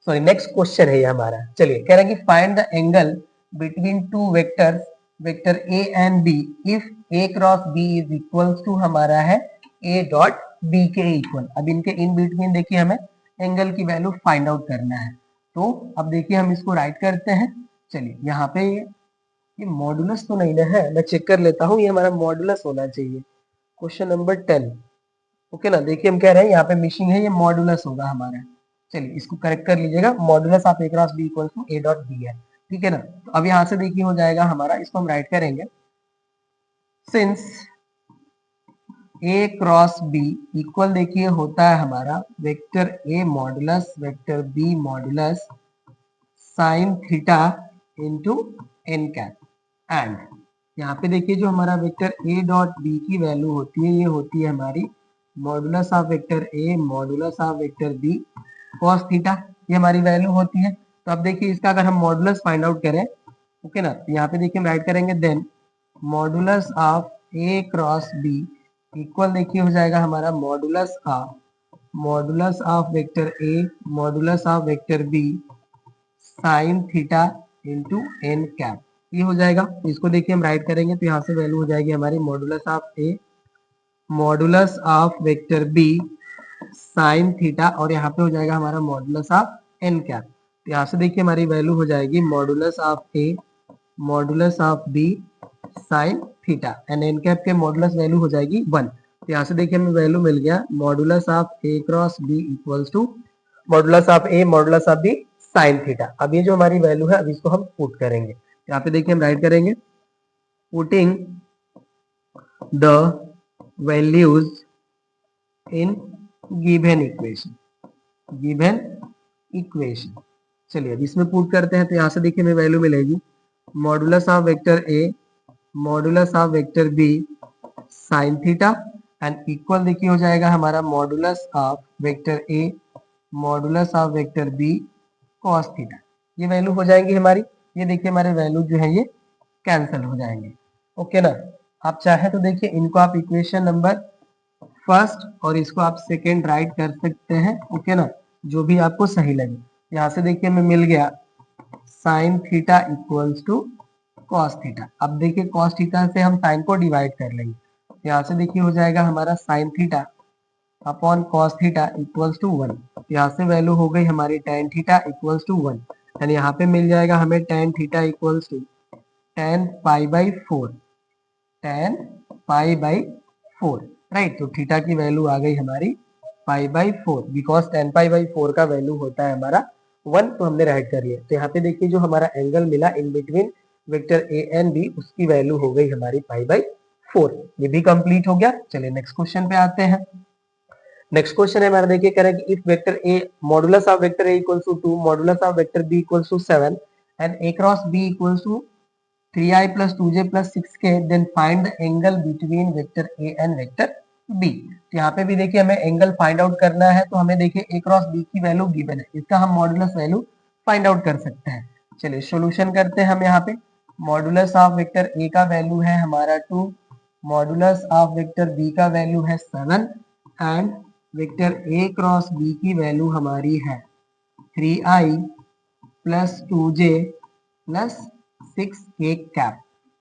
सॉरी नेक्स्ट क्वेश्चन है ये हमारा। चलिए कह रहा है कि find the angle between two vectors vector A and B if A cross B is equals to हमारा है ए डॉट बी के इक्वल। अब इनके इन बिटवीन देखिए हमें एंगल की वैल्यू फाइंड आउट करना है। तो अब देखिए हम इसको राइट करते हैं। चलिए यहाँ पे ये मॉडुलस तो नहीं ना है, मैं चेक कर लेता हूँ, ये हमारा मॉडुलस होना चाहिए। क्वेश्चन नंबर 10, ओके ना। देखिए हम कह रहे हैं यहाँ पे मिसिंग है, ये मॉडुलस होगा हमारा। चलिए इसको करेक्ट कर लीजिएगा, modulus of A cross B equal to A dot B है, ठीक है ना। तो अब यहाँ से देखिए हो जाएगा हमारा, इसको हम राइट करेंगे, since A cross B equal देखिए होता है हमारा vector A modulus vector B modulus sine theta into N cap. And यहाँ पे देखिए जो हमारा वेक्टर ए डॉट बी की वैल्यू होती है, ये होती है हमारी modulus of vector A modulus of vector B cos theta, ये हमारी वैल्यू होती है। तो अब देखिए इसका अगर हम मॉडुलस फाइंड आउट करें, ओके ना, तो यहाँ पे देखिए हम राइट करेंगे then modulus of A cross B equal देखिए हो जाएगा हमारा modulus of vector A modulus of vector B sine theta into N cap, ये हो जाएगा। इसको देखिए हम राइट करेंगे तो यहाँ से वैल्यू हो जाएगी हमारी modulus of A modulus of vector B sine theta, और यहाँ पे हो जाएगा हमारा मॉडुलस ऑफ एन कैप। तो यहाँ से देखिए हमारी वैल्यू हो जाएगी modulus of A modulus of B sine theta and N cap के मॉडुलस वैल्यू हो जाएगी 1। तो यहाँ से देखिए हमें वैल्यू मिल गया modulus of A cross B equals to modulus of A modulus of B sine theta. अब ये जो हमारी वैल्यू है, अब इसको हम पुट करेंगे। यहाँ पे देखिए हम राइट करेंगे, putting the values in given equation. चलिए अब इसमें पुट करते हैं, तो यहाँ से देखिए हमें वैल्यू मिलेगी modulus of vector A modulus of vector B sine theta and equal देखिए हो जाएगा हमारा modulus of vector A modulus of vector B cos theta. ये वैल्यू हो जाएंगी हमारी, ये देखिए हमारे वैल्यू जो है ये कैंसिल हो जाएंगे, ओके ना। आप चाहे तो देखिए इनको आप इक्वेशन नंबर फर्स्ट और इसको आप सेकेंड राइट कर सकते हैं, ओके ना, जो भी आपको सही लगे। यहाँ से देखिए हमें मिल गया sine theta equals to cos theta. अब देखिए कॉस थीटा से हम साइन को डिवाइड कर लेंगे, यहाँ से देखिए हो जाएगा हमारा sine theta upon cos theta equals to 1। यहाँ से वैल्यू हो गई हमारी टेन थीटा इक्वल्स टू 1 यानी यहाँ पे मिल जाएगा हमें tan theta equals to tan pi by 4 right. तो थीटा की वैल्यू आ गई हमारी pi by 4 because tan pi by 4 का वैल्यू होता है हमारा 1, तो हमने राइट कर लिया। तो यहाँ पे देखिए जो हमारा एंगल मिला in between vector A and B, उसकी वैल्यू हो गई हमारी पाई बाई 4। ये भी कंप्लीट हो गया। चलिए नेक्स्ट क्वेश्चन पे आते हैं। नेक्स्ट क्वेश्चन है हमारा, देखिए कह रहा है कि if vector A modulus of vector A equals to 2 modulus of vector B equals to 7 and A cross B equals to 3i plus 2j plus 6k then find the angle between vector a and vector b। तो यहाँ पे भी देखिए हमें एंगल फाइंड आउट करना है, तो हमें देखिए a क्रॉस b की वैल्यू गिवन है, इसका हम मॉडुलस वैल्यू फाइंड आउट कर सकते हैं। चलिए सॉल्यूशन करते हैं हम। यहाँ पे मॉडुलस ऑफ वेक्टर a का वैल्यू है हमारा 2, मॉडुलस ऑफ वेक्टर b का वैल्यू है 7 and vector a cross b की वैल्यू हमारी है 3i plus 2j plus 6k cap.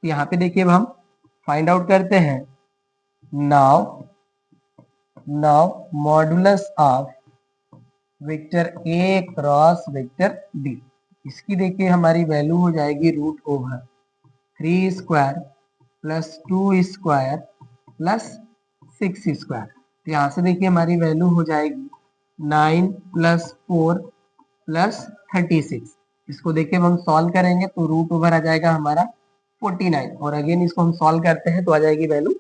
तो यहाँ पे देखिए अब हम फाइंड आउट करते हैं। Now modulus of vector A cross vector B, इसकी देखिए हमारी वैल्यू हो जाएगी root over 3 square plus 2 square plus 6 square. तो यहाँ से देखिए हमारी वैल्यू हो जाएगी 9 प्लस 4 प्लस 36। इसको देखिए हम सॉल्व करेंगे तो रूट ओवर आ जाएगा हमारा 49 और अगेन इसको हम सॉल्व करते हैं तो आ जाएगी वैल्यू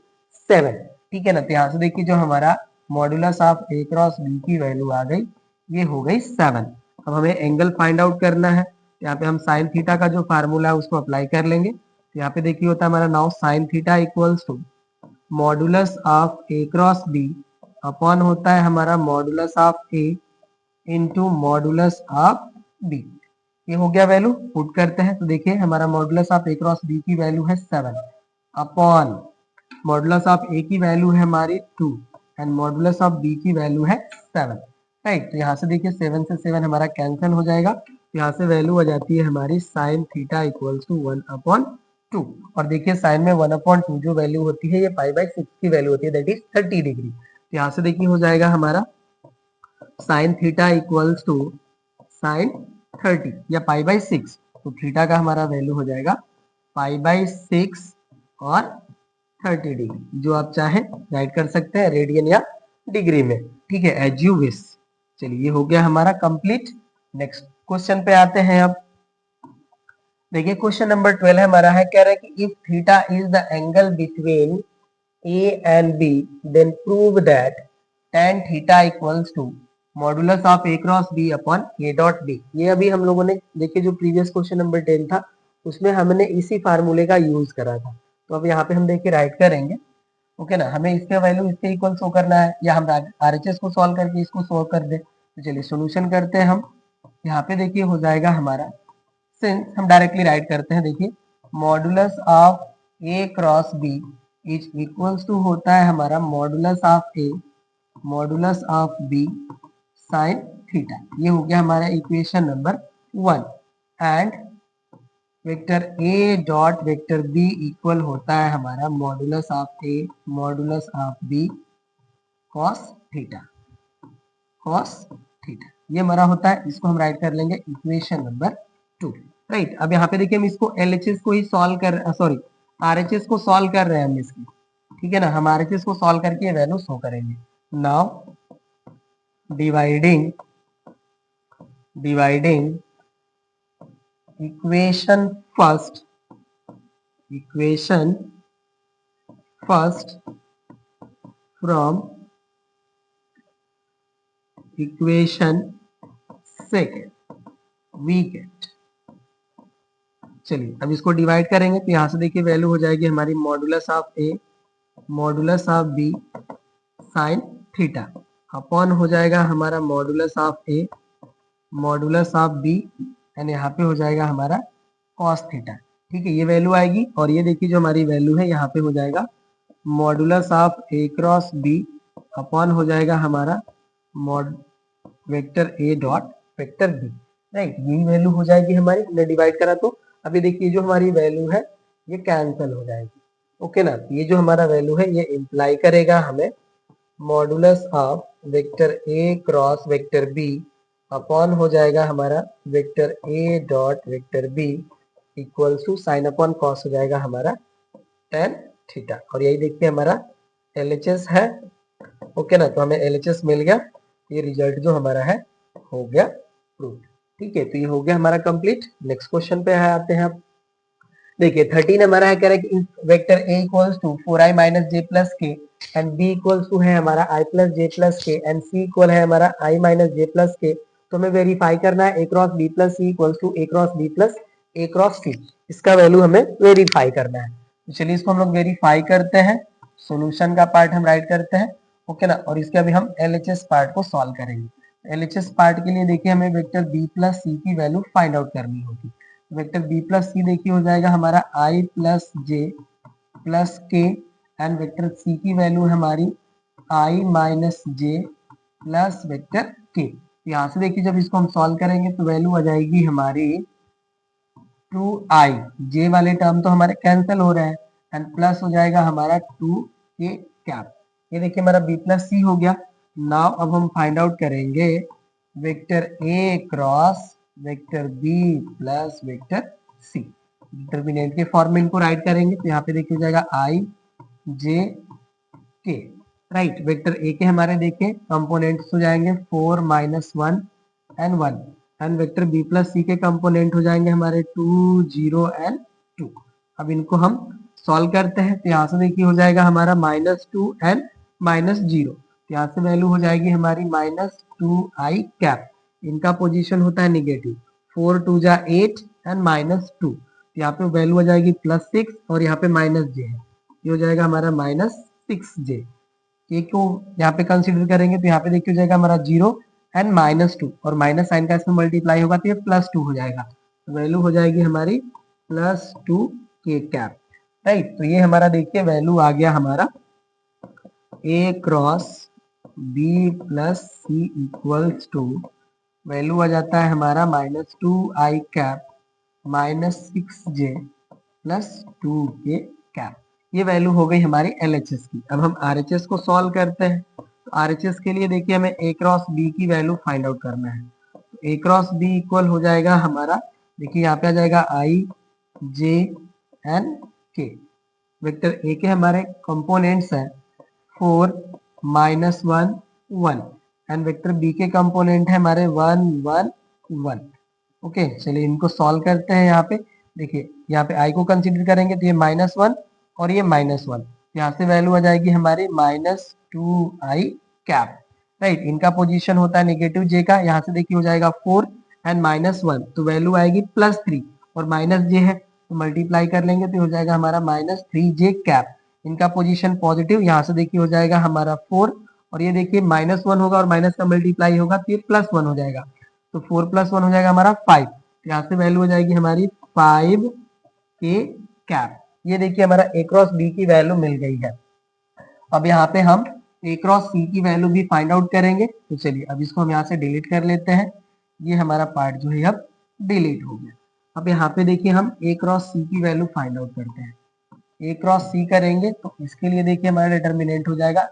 7, ठीक है ना। तो यहाँ से देखिए जो हमारा modulus of A cross B की वैल्यू आ गई, ये हो गई 7। अब हमें एंगल फाइंड आउट करना है, यहाँ पे हम साइन थीटा का जो फार्मूला है उसको अप्लाई कर लेंगे। तो यहाँ पे देखिए होता है हमारा now sine theta equals to modulus of A cross B upon होता है हमारा modulus of A into modulus of B. ये हो गया वैल्यू, पुट करते हैं तो देखिए हमारा modulus of A cross B की वैल्यू है 7 अपॉन मॉडुलस ऑफ ए की वैल्यू है हमारी 2 एंड मॉडुलस ऑफ बी की वैल्यू है 7, राइट। तो यहाँ से देखिए 7 से 7 हमारा कैंसिल हो जाएगा, तो यहाँ से वैल्यू आ जाती है हमारी साइन थीटा इक्वल्स टू 1/2 और देखिए साइन में 1/2 जो वैल्यू होती है ये पाई बाई 6 की वैल्यू होती है, दैट इज 30 डिग्री। यहाँ से देखिए हो जाएगा हमारा sine theta equals to sine 30 या पाई बाई 6। तो थीटा का हमारा वैल्यू हो जाएगा पाई बाई 6 और 30 डिग्री, जो आप चाहें राइट कर सकते हैं रेडियन या डिग्री में, ठीक है, एज यू विश। चलिए ये हो गया हमारा कंप्लीट। नेक्स्ट क्वेश्चन पे आते हैं। अब देखिए क्वेश्चन नंबर 12 हमारा है, कह रहा है कि if theta is the angle between a and b then prove that tan theta equals to modulus of A cross B upon a dot b. ये अभी हम लोगों ने देखिए जो प्रीवियस क्वेश्चन नंबर 10 था उसमें हमने इसी फार्मूले का यूज करा था। तो अब यहाँ पे हम देखिए राइट करेंगे, ओके ना। हमें इसका वैल्यू इसके इक्वल शो करना है, या हम आरएचएस को सॉल्व करके इसको सॉल्व कर दे। तो चलिए सोल्यूशन करते हैं हम। यहाँ पे देखिए हो जाएगा हमारा, सिंस हम डायरेक्टली राइट करते हैं, देखिए modulus of A cross B is equals to होता है हमारा modulus of A modulus of B sine theta. ये हो गया हमारा equation number 1। And vector A dot vector B equal होता है हमारा modulus of A modulus of b cos theta cos theta. ये हमारा होता है, इसको हम राइट कर लेंगे इक्वेशन नंबर 2, राइट। अब यहाँ पे देखिए हम इसको एलएचएस को ही सॉल्व कर सॉरी आरएचएस को सॉल्व कर रहे हैं हम इसकी, ठीक है ना। हम आरएचएस को सॉल्व करके ये वैल्यू शो करेंगे। Now dividing equation first from equation second we get. चलिए अब इसको डिवाइड करेंगे तो यहाँ से देखिए वैल्यू हो जाएगी हमारी modulus of A modulus of B sine theta upon हो जाएगा हमारा modulus of A modulus of b and यहाँ पे हो जाएगा हमारा कॉस थीटा, ठीक है। ये वैल्यू आएगी और ये देखिए जो हमारी वैल्यू है यहाँ पे हो जाएगा modulus of A cross B upon हो जाएगा हमारा मॉड वेक्टर ए डॉट वेक्टर बी, राइट। यही वैल्यू हो जाएगी हमारी, हमने डिवाइड करा तो अभी देखिए जो हमारी वैल्यू है ये कैंसिल हो जाएगी, ओके ना। ये जो हमारा वैल्यू है ये इम्प्लाई करेगा हमें modulus of vector A cross vector b upon हो जाएगा हमारा vector A dot vector B equals to sine upon cos हो जाएगा हमारा tan थीटा। और यही देखिए हमारा LHS है, ओके ना। तो हमें LHS मिल गया, ये रिजल्ट जो हमारा है हो गया प्रूफ, ठीक है। तो ये हो गया हमारा कंप्लीट। नेक्स्ट क्वेश्चन पे आते हैं। आप देखिए 13 हमारा है, कह रहा है कि vector a equals to 4i minus J plus के एंड b इक्वल्स टू है हमारा i प्लस जे प्लस के एंड c इक्वल है हमारा i माइनस जे प्लस के। तो हमें वेरीफाई करना है a cross b plus c equals to a cross b plus a cross c। इसका वैल्यू हमें वेरीफाई करना है। तो चलिए इसको हम लोग वेरीफाई करते हैं। सॉल्यूशन का पार्ट हम राइट करते हैं, ओके ना। और इसके अभी हम LHS पार्ट को सॉल्व करेंगे। LHS पार्ट के लिए देखिए हमें वेक्टर b प्लस c की वैल्यू फाइंड आउट करनी होगी। वेक्टर b प्लस सी देखिए हो जाएगा हमारा i प्लस जे प्लस के एंड वेक्टर c की वैल्यू हमारी i minus J plus vector के। यहाँ से देखिए जब इसको हम सॉल्व करेंगे तो वैल्यू आ जाएगी हमारी 2i, जे वाले टर्म तो हमारे कैंसिल हो रहे हैं एंड प्लस हो जाएगा हमारा 2k कैप। ये देखिए हमारा b प्लस सी हो गया। नाउ अब हम फाइंड आउट करेंगे vector a cross vector b plus vector c। Determinant के फॉर्म में इनको राइट करेंगे तो यहाँ पे देखिए हो जाएगा i j k, right. Vector a के हमारे देखिए कंपोनेंट्स हो जाएंगे 4 minus 1 and 1 and vector b plus C के कंपोनेंट हो जाएंगे हमारे 2 0 एंड 2। अब इनको हम सॉल्व करते हैं तो यहाँ से देखिए हो जाएगा हमारा माइनस 2 एंड माइनस 0। यहाँ से वैल्यू हो जाएगी हमारी माइनस 2i कैप। इनका पोजीशन होता है निगेटिव, 4 2 जा 8 एंड माइनस 2। यहाँ पे वैल्यू हो जाएगी प्लस 6 और यहाँ पे माइनस j है, ये हो जाएगा हमारा माइनस 6j। ये को यहाँ पे कंसीडर करेंगे तो यहाँ पे देखिए हो जाएगा हमारा 0 एंड माइनस 2 और माइनस साइन का इसमें मल्टीप्लाई होगा तो ये प्लस 2 हो जाएगा। तो वैल्यू हो जाएगी हमारी प्लस 2 के कैप, राइट। तो ये हमारा देखिए वैल्यू आ गया हमारा a cross b plus C equals to value आ जाता है हमारा minus 2i cap minus 6j plus 2k cap. ये वैल्यू हो गई हमारी LHS की। अब हम RHS को सॉल्व करते हैं आरएचएस के लिए देखिए हमें ए क्रॉस बी की वैल्यू फाइंड आउट करना है। ए क्रॉस बी इक्वल हो जाएगा हमारा, देखिए यहाँ पे आ जाएगा आई जे एन के। वेक्टर ए के हमारे कंपोनेंट्स हैं 4 -1 1 एंड वेक्टर बी के कंपोनेंट है हमारे 1 1 1। ओके, चलिए इनको सॉल्व करते हैं। यहाँ पे देखिए, यहाँ पे आई को कंसीडर करेंगे तो ये -1 और ये -1, यहाँ से वैल्यू आ जाएगी हमारी -2i कैप, राइट। इनका पोजीशन होता है नेगेटिव जे का, यहाँ से देखिए हो जाएगा 4 एंड -1 तो वैल्यू आएगी +3 और माइनस जे है तो मल्टीप्लाई कर लेंगे तो हो जाएगा हमारा -3j कैप। इनका पोजीशन पॉजिटिव, यहाँ से देखिए हो जाएगा हमारा 4 और ये देखिए -1 होगा और माइनस का मल्टीप्लाई होगा तो ये +1 हो जाएगा, तो 4 + 1 हो जाएगा हमारा 5। यहाँ से वैल्यू हो जाएगी हमारी 5 के कैप। ये देखिए हमारा ए क्रॉस बी की वैल्यू मिल गई है। अब यहाँ पे हम ए क्रॉस सी की वैल्यू भी फाइंड आउट करेंगे। तो चलिए अब इसको हम यहाँ से डिलीट कर लेते हैं। ये हमारा पार्ट जो है अब डिलीट हो गया। अब यहाँ पे देखिए हम ए क्रॉस सी की वैल्यू फाइंड आउट करते हैं। ए क्रॉस सी करेंगे तो इसके लिए देखिए हमारा डिटर्मिनेंट हो जाएगा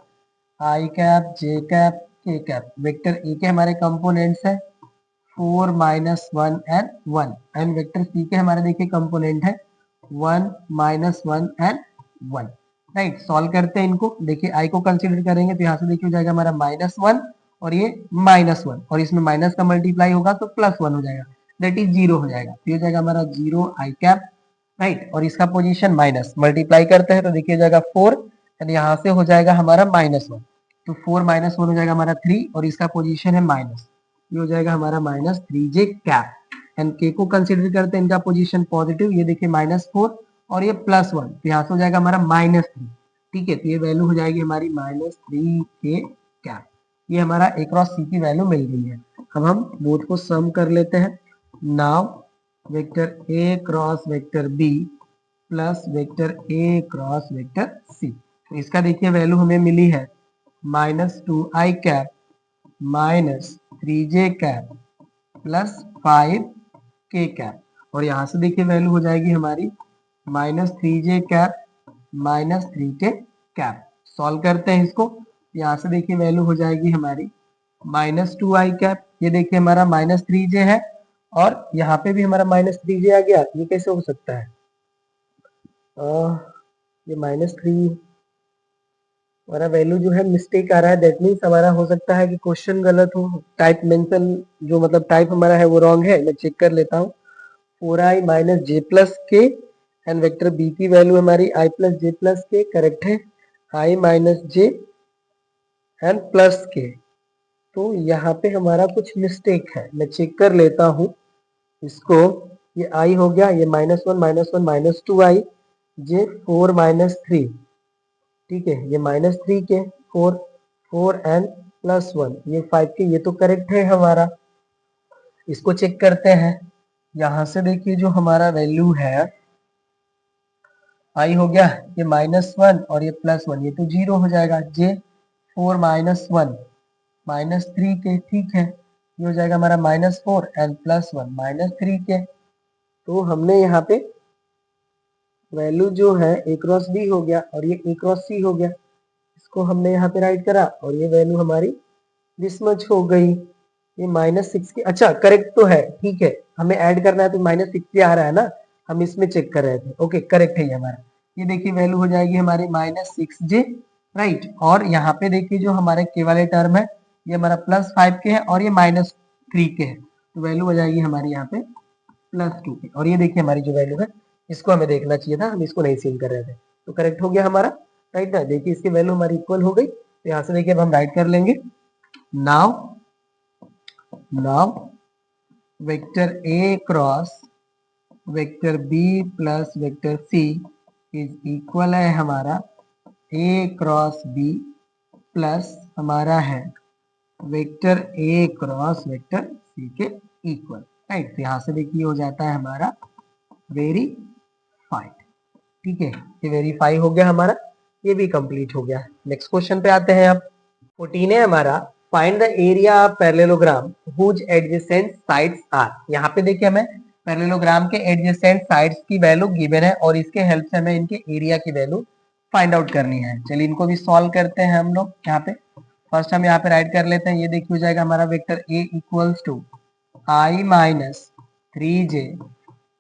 आई कैप जे कैप के कैप। वेक्टर ए के हमारे कंपोनेंट्स है 4 -1 एंड 1 एंड वेक्टर सी के हमारे देखिए कंपोनेंट है 1 -1 एंड 1, राइट। सॉल्व करते हैं इनको। देखिए आई को कंसीडर करेंगे तो यहाँ से देखिए हो जाएगा हमारा -1 और ये -1 और इसमें माइनस का मल्टीप्लाई होगा तो +1 हो जाएगा, दैट इज 0 हो जाएगा। तो ये हो जाएगा हमारा 0 आई कैप, राइट। और इसका पोजीशन माइनस, मल्टीप्लाई करते हैं तो देखिए हो जाएगा 4 एंड यहाँ से हो जाएगा हमारा -1 तो 4 -1 हो जाएगा हमारा 3 और इसका पोजीशन है माइनस, ये हो जाएगा हमारा -3j कैप। एंड के को कंसीडर करते हैं, इनका पोजीशन पॉजिटिव, ये देखिए -4 और ये +1 तो यहाँ से हो जाएगा हमारा -3, ठीक है। तो ये वैल्यू हो जाएगी हमारी -3k कैप। ये हमारा ए क्रॉस सी की वैल्यू मिल गई है। अब हम बोथ को सम कर लेते हैं। नाउ वेक्टर ए cross vector b plus vector ए क्रॉस वेक्टर सी, तो इसका देखिए वैल्यू हमें मिली है -2i cap -3j cap +5k cap और यहाँ से देखिए वैल्यू हो जाएगी हमारी -3j cap -3k cap. Solve करते हैं इसको। यहाँ से देखिए वैल्यू हो जाएगी हमारी -2i कैप, ये देखिए हमारा -3j है और यहाँ पे भी हमारा -3j आ गया। ये कैसे हो सकता है? ये -3 हमारा वैल्यू जो है मिस्टेक आ रहा है, दैट मीन्स हमारा हो सकता है कि क्वेश्चन गलत हो, टाइप मेंशन जो मतलब टाइप हमारा है वो रॉन्ग है। मैं चेक कर लेता हूँ। 4i - j + k and vector B की वैल्यू हमारी i + j + k करेक्ट है, i - j एंड +k। तो यहाँ पे हमारा कुछ मिस्टेक है, मैं चेक कर लेता हूँ इसको। ये i हो गया, ये -1 -1 -2i, j 4 - 3, ठीक है। ये -3 के 4 एंड +1 ये 5 के, ये तो करेक्ट है हमारा। इसको चेक करते हैं। यहाँ से देखिए जो हमारा वैल्यू है आई हो गया, ये -1 और ये +1, ये तो 0 हो जाएगा। j 4 - 1 -3 के, ठीक है। ये हो जाएगा हमारा -4 एंड +1 -3 के। तो हमने यहाँ पे वैल्यू जो है ए क्रॉस बी हो गया और ये ए क्रॉस सी हो गया, इसको हमने यहाँ पे राइट करा और ये वैल्यू हमारी मिसमैच हो गई। ये -6 के, अच्छा करेक्ट तो है, ठीक है। हमें ऐड करना है तो -6 के आ रहा है ना, हम इसमें चेक कर रहे थे। ओके, करेक्ट है ये हमारा। ये देखिए वैल्यू हो जाएगी हमारी -6j, राइट। और यहाँ पे देखिए जो हमारे के वाले टर्म है ये हमारा +5 के है और ये -3 के है, तो वैल्यू हो जाएगी हमारी यहाँ पे +2 के। और ये देखिए हमारी जो वैल्यू है इसको हमें देखना चाहिए था, हम इसको नहीं सीन कर रहे थे, तो करेक्ट हो गया हमारा, राइट ना। देखिए इसकी वैल्यू हमारी इक्वल हो गई, तो यहाँ से देखिए अब हम राइट कर लेंगे। Now vector A cross vector b plus vector c is equal है हमारा ए क्रॉस बी प्लस हमारा है वेक्टर ए क्रॉस वेक्टर सी के इक्वल, राइट। तो यहाँ से देखिए हो जाता है हमारा वेरीफाइड, ठीक है। ये वेरीफाई हो गया हमारा, ये भी कंप्लीट हो गया। नेक्स्ट क्वेश्चन पे आते हैं। अब 14 है हमारा, find the area of parallelogram whose adjacent sides are. यहाँ पे देखिए हमें पैरेललोग्राम के एडजेसेंट साइड्स की वैल्यू गिवन है और इसके हेल्प से हमें इनके एरिया की वैल्यू फाइंड आउट करनी है। चलिए इनको भी सॉल्व करते हैं हम लोग। यहाँ पे फर्स्ट हम यहाँ पे राइट कर लेते हैं, ये देखिए हो जाएगा हमारा vector A equals to i minus 3j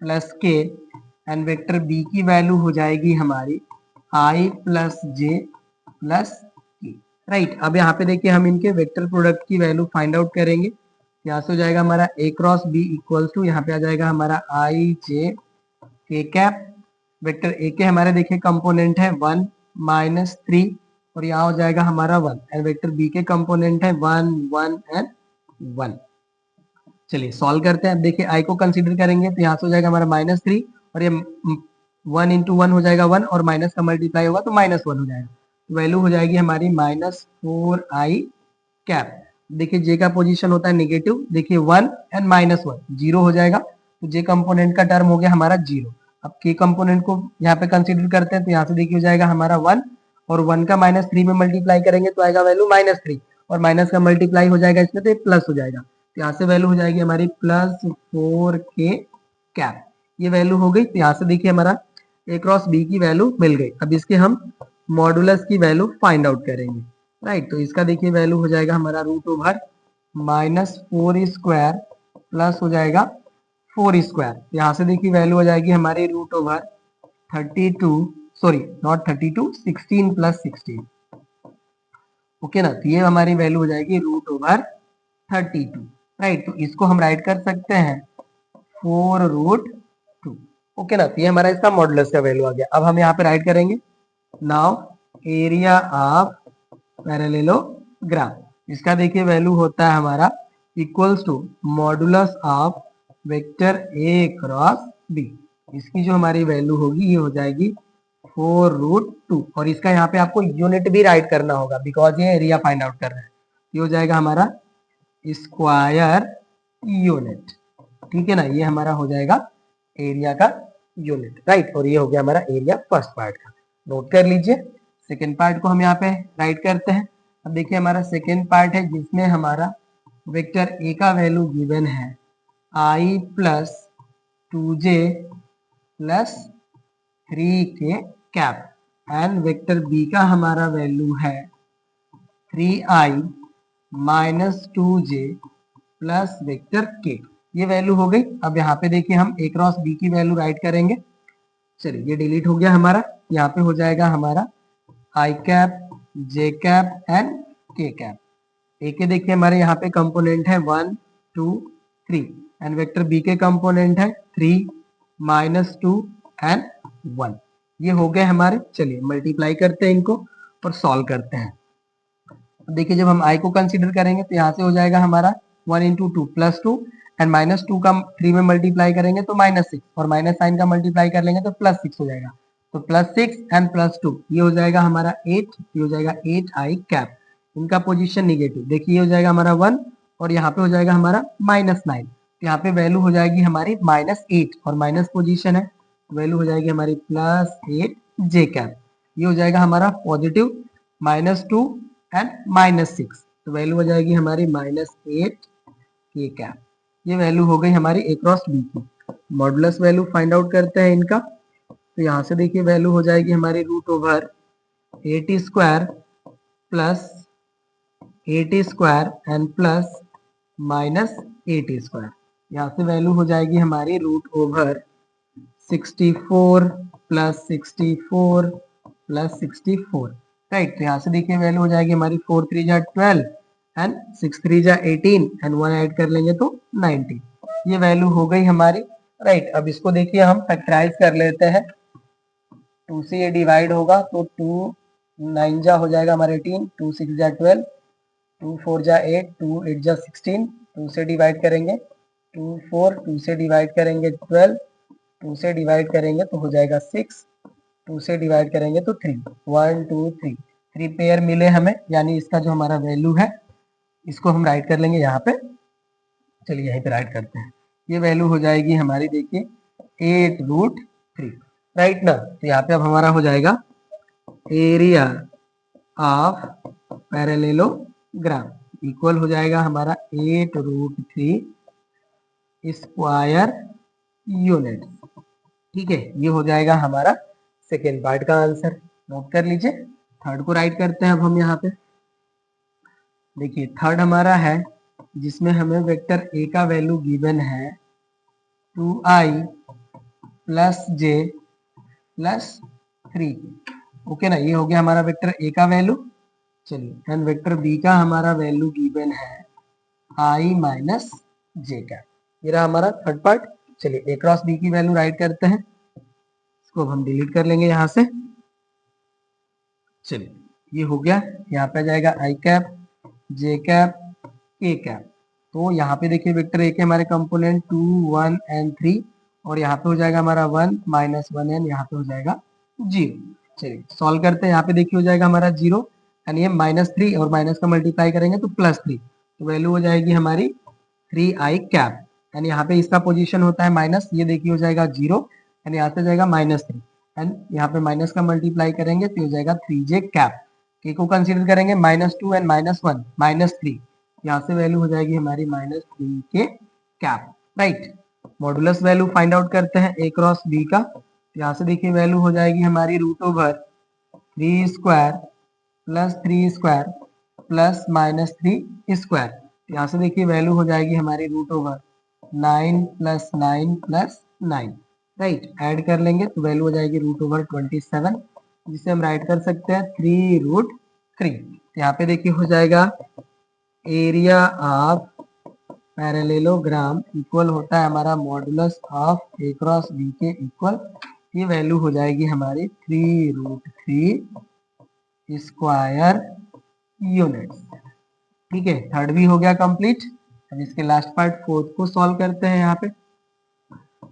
plus के, एंड वेक्टर बी की वैल्यू हो जाएगी हमारी आई प्लस जे प्लस के। राइट, अब यहाँ पे देखिए हम इनके वेक्टर प्रोडक्ट की वैल्यू फाइंड आउट करेंगे। यहाँ से हो जाएगा हमारा ए क्रॉस बी इक्वल्स टू, यहाँ पे आ जाएगा हमारा आई जे के कैप। वेक्टर ए के हमारे देखिए कंपोनेंट है 1 माइनस 3, और यहाँ हो जाएगा हमारा 1, एंड वेक्टर बी के कंपोनेंट है 1 1 एंड 1। चलिए सॉल्व करते हैं। अब देखिए आई को कंसीडर करेंगे तो यहाँ से हो जाएगा हमारा -3, और ये 1 इंटू 1 हो जाएगा 1, और माइनस का मल्टीप्लाई होगा तो -1 हो जाएगा, तो वैल्यू हो जाएगी हमारी -4i कैप। देखिए जे का पोजीशन होता है नेगेटिव, देखिए 1 एंड -1 जीरो हो जाएगा, तो जे कंपोनेंट का टर्म हो गया हमारा 0। अब के कंपोनेंट को यहाँ पे कंसीडर करते हैं, तो यहाँ से देखिए हो जाएगा हमारा 1, और 1 का -3 में मल्टीप्लाई करेंगे तो आएगा वैल्यू -3, और माइनस का मल्टीप्लाई हो जाएगा इसमें तो ये प्लस हो जाएगा, तो यहाँ से वैल्यू हो जाएगी हमारी +4k कैप। ये वैल्यू हो गई, तो यहाँ से देखिए हमारा ए क्रॉस बी की वैल्यू मिल गई। अब इसके हम मॉडुलस की वैल्यू फाइंड आउट करेंगे। राइट, तो इसका देखिए वैल्यू हो जाएगा हमारा √/-4² प्लस हो जाएगा 4²। यहाँ से देखिए वैल्यू हो जाएगी हमारी √32, सॉरी नॉट 32, 16 + 16। ओके ना, तो ये हमारी वैल्यू हो जाएगी √32। राइट, तो इसको हम राइट कर सकते हैं 4√2। ओके ना, तो ये हमारा इसका मॉडुलस का वैल्यू आ गया। अब हम यहाँ पे राइट करेंगे नाउ एरिया ऑफ पैरेललोग्राम। इसका देखिए वैल्यू होता है हमारा equals to modulus of vector A cross b. इसकी जो हमारी वैल्यू होगी ये हो जाएगी 4√2, और इसका यहाँ पे आपको यूनिट भी राइट करना होगा बिकॉज ये एरिया फाइंड आउट कर रहा है। ये हो जाएगा हमारा स्क्वायर यूनिट। ठीक है ना, ये हमारा हो जाएगा एरिया का यूनिट। राइट, और ये हो गया हमारा एरिया फर्स्ट पार्ट का। नोट कर लीजिए। सेकेंड पार्ट को हम यहाँ पे राइट करते हैं। अब देखिए हमारा सेकेंड पार्ट है जिसमें हमारा वेक्टर ए का वैल्यू गिवन है I plus 2j plus 3k cap, and vector B का हमारा वैल्यू है 3i minus 2j plus vector k। ये वैल्यू हो गई। अब यहाँ पे देखिए हम ए क्रॉस बी की वैल्यू राइट करेंगे। चलिए ये डिलीट हो गया हमारा, यहाँ पे हो जाएगा हमारा आई कैप जे कैप एंड के कैप। ए के देखिए हमारे यहाँ पे कंपोनेंट है 1 2 3, एंड वेक्टर बी के कंपोनेंट है 3 -2 एंड 1। ये हो गए हमारे। चलिए मल्टीप्लाई करते हैं इनको और सॉल्व करते हैं। देखिए जब हम आई को कंसीडर करेंगे तो यहाँ से हो जाएगा हमारा 1 इंटू 2 +2, एंड -2 का 3 में मल्टीप्लाई करेंगे तो -6, और माइनस साइन का मल्टीप्लाई कर लेंगे तो +6 हो जाएगा, तो +6 एंड +2 ये हो जाएगा हमारा 8, ये हो जाएगा 8i कैप। इनका पोजीशन निगेटिव, देखिए ये हो जाएगा हमारा 1, और यहाँ पे हो जाएगा हमारा -9, तो यहाँ पे वैल्यू हो जाएगी हमारी -8, और माइनस पोजीशन है, वैल्यू हो जाएगी हमारी +8j कैप। ये हो जाएगा हमारा पॉजिटिव -2 एंड -6, तो वैल्यू हो जाएगी हमारी -8k कैप। ये वैल्यू हो गई हमारी ए क्रॉस बी की। मॉडुलस वैल्यू फाइंड आउट करते हैं इनका। तो यहाँ से देखिए वैल्यू हो जाएगी हमारी √8² प्लस 8² एंड प्लस -8²। यहाँ से वैल्यू हो जाएगी हमारी √64 प्लस 64 प्लस 64। राइट, तो यहाँ से देखिए वैल्यू हो जाएगी हमारी 4 3 जा 12 एंड 6 3 जा 18, एंड 1 ऐड कर लेंगे तो 19। ये वैल्यू हो गई हमारी। राइट, अब इसको देखिए हम फैक्टराइज कर लेते हैं। 2 से ये डिवाइड होगा तो 2 9 जा हो जाएगा हमारे 18, 2 6 जा 12, 2 4 जा 8, 2 8 जा 16, 2 से डिवाइड करेंगे 2 4, 2 से डिवाइड करेंगे 12, 2 से डिवाइड करेंगे तो हो जाएगा 6, 2 से डिवाइड करेंगे तो 3, 1 2 3, 3 पेयर मिले हमें, यानी इसका जो हमारा वैल्यू है इसको हम राइट कर लेंगे यहाँ पे। चलिए यहीं पे राइट करते हैं। ये वैल्यू हो जाएगी हमारी देखिए 8√3। राइट ना, तो यहाँ पे अब हमारा हो जाएगा एरिया ऑफ पैरेललोग्राम इक्वल हो जाएगा हमारा 8√3 स्क्वायर यूनिट। ठीक है, ये हो जाएगा हमारा सेकेंड पार्ट का आंसर। नोट कर लीजिए। थर्ड को राइट करते हैं अब हम यहाँ पे। देखिए थर्ड हमारा है जिसमें हमें वेक्टर ए का वैल्यू गिवन है 2i प्लस जे प्लस 3। ओके ना, ये हो गया हमारा वेक्टर ए का वैल्यू। चलिए एंड वेक्टर बी का हमारा वैल्यू गिवन है i माइनस जे का। ये रहा हमारा थर्ड पार्ट। चलिए ए क्रॉस बी की वैल्यू राइट करते हैं, इसको हम डिलीट कर लेंगे यहाँ से। चलिए ये हो गया, यहाँ पे आ जाएगा आई कैप जे कैप के कैप। तो यहाँ पे देखिए वेक्टर ए के हमारे कंपोनेंट 2 1 एंड 3 और यहाँ पे हो जाएगा हमारा 1 माइनस 1 एंड यहाँ पे हो जाएगा 0। चलिए सॉल्व करते हैं, यहाँ पे देखिए हो जाएगा हमारा 0 एंड ये -3 और माइनस का मल्टीप्लाई करेंगे तो +3, तो वैल्यू हो जाएगी हमारी 3i कैप एंड यहाँ पे इसका पोजीशन होता है माइनस, ये देखिए हो जाएगा 0 एंड यहाँ से जाएगा -3 एंड यहाँ पे माइनस का मल्टीप्लाई करेंगे तो हो जाएगा 3j कैप। के को कंसीडर करेंगे -2 एंड -1 -3, यहाँ से वैल्यू हो जाएगी हमारी -3 के cap. Right, modulus value find out करते हैं ए क्रॉस बी का। यहाँ से देखिए वैल्यू हो जाएगी हमारी √3 square plus 3 square plus -3 square. यहाँ से देखिए वैल्यू हो जाएगी हमारी √9 प्लस 9 प्लस 9। राइट, ऐड कर लेंगे तो वैल्यू हो जाएगी √27, जिसे हम राइट कर सकते हैं 3√3। यहाँ पे देखिए हो जाएगा एरिया ऑफ पैरेललोग्राम इक्वल होता है हमारा modulus of A cross b के इक्वल। ये वैल्यू हो जाएगी हमारी 3√3 स्क्वायर यूनिट्स। ठीक है, थर्ड भी हो गया कंप्लीट। अब इसके लास्ट पार्ट फोर्थ को सॉल्व करते हैं यहाँ पे।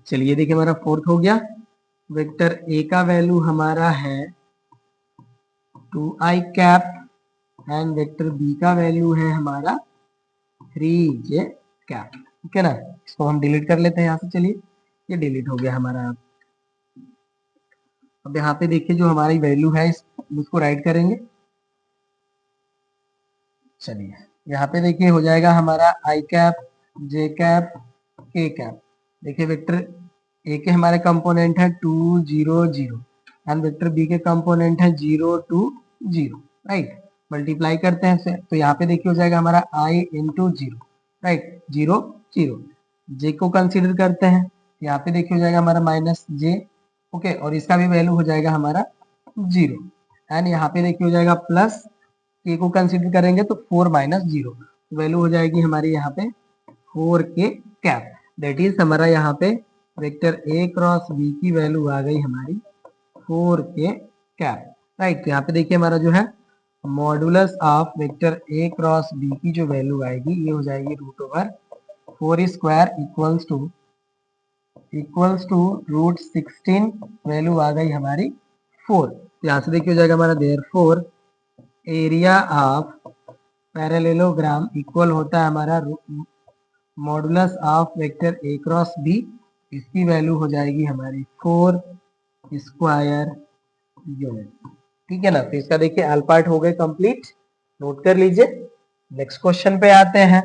चलिए देखिए हमारा फोर्थ हो गया, वेक्टर ए का वैल्यू हमारा है 2i cap and vector B का वैल्यू है हमारा 3j कैप। ठीक है ना, इसको हम डिलीट कर लेते हैं यहाँ से। चलिए ये डिलीट हो गया हमारा। अब यहाँ पे देखिए जो हमारी वैल्यू है उसको राइट करेंगे। चलिए यहाँ पे देखिए हो जाएगा हमारा आई कैप जे कैप के कैप। देखिए वेक्टर ए के हमारे कंपोनेंट है 2 0 0 एंड वेक्टर बी के कंपोनेंट है 0 2 0। राइट, मल्टीप्लाई करते हैं तो यहाँ पे देखिए हो जाएगा हमारा i इंटू 0। राइट, 0 0। जे को कंसीडर करते हैं, यहाँ पे देखिए हो जाएगा हमारा -j। ओके, और इसका भी वैल्यू हो जाएगा हमारा 0 एंड यहाँ पे देखिए हो जाएगा प्लस के को कंसीडर करेंगे तो 4 माइनस 0, वैल्यू हो जाएगी हमारी यहाँ पे 4 के कैप। दैट इज हमारा यहाँ पे वेक्टर ए क्रॉस बी की वैल्यू आ गई हमारी 4 के कैप। राइट, यहाँ पे देखिए हमारा जो है modulus of vector A cross B की जो वैल्यू आएगी ये हो जाएगी √4 स्क्वायर इक्वल्स टू √16, वैल्यू आ गई हमारी 4। यहाँ से देखिए हो जाएगा हमारा therefore area of parallelogram equal होता है हमारा modulus of vector A cross b, इसकी वैल्यू हो जाएगी हमारी 4 स्क्वायर यूनिट। ठीक है ना, तो इसका देखिए ऑल पार्ट हो गए कंप्लीट, नोट कर लीजिए। नेक्स्ट क्वेश्चन पे आते हैं।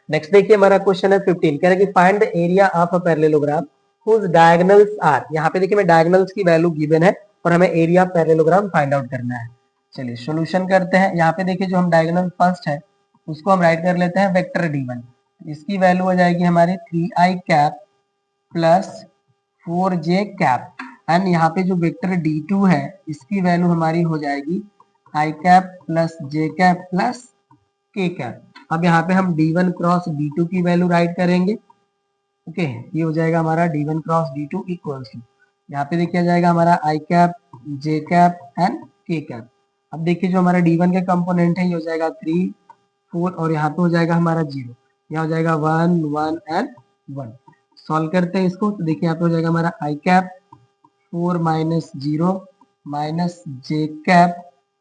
नेक्स्ट देखिए हमारा क्वेश्चन है 15, कह रहा है कि find the area of a parallelogram whose diagonals are. यहाँ पे देखिए मैं डायगोनल्स की वैल्यू गिवन है और हमें area of parallelogram find out करना है। चलिए सॉल्यूशन करते हैं। यहाँ पे देखिए जो हम डायगोनल फर्स्ट है उसको हम राइट कर लेते हैं वेक्टर d1। इसकी वैल्यू हो जाएगी हमारी 3i cap plus 4j cap and यहाँ पे जो वेक्टर d2 है इसकी वैल्यू हमारी हो जाएगी i cap plus j cap plus k cap. अब यहाँ पे हम d1 क्रॉस d2 की वैल्यू राइट करेंगे। ओके, ये हो जाएगा हमारा d1 cross d2 equals to, यहाँ पे देखिए जाएगा हमारा i cap j cap and k cap. अब देखिए जो हमारा d1 के कंपोनेंट है ये हो जाएगा 3 4 और यहाँ पे हो जाएगा हमारा 0, यहाँ हो जाएगा 1 1 एंड 1। सॉल्व करते हैं इसको तो देखिए यहाँ पे हो जाएगा हमारा i cap 4 minus 0 minus j cap,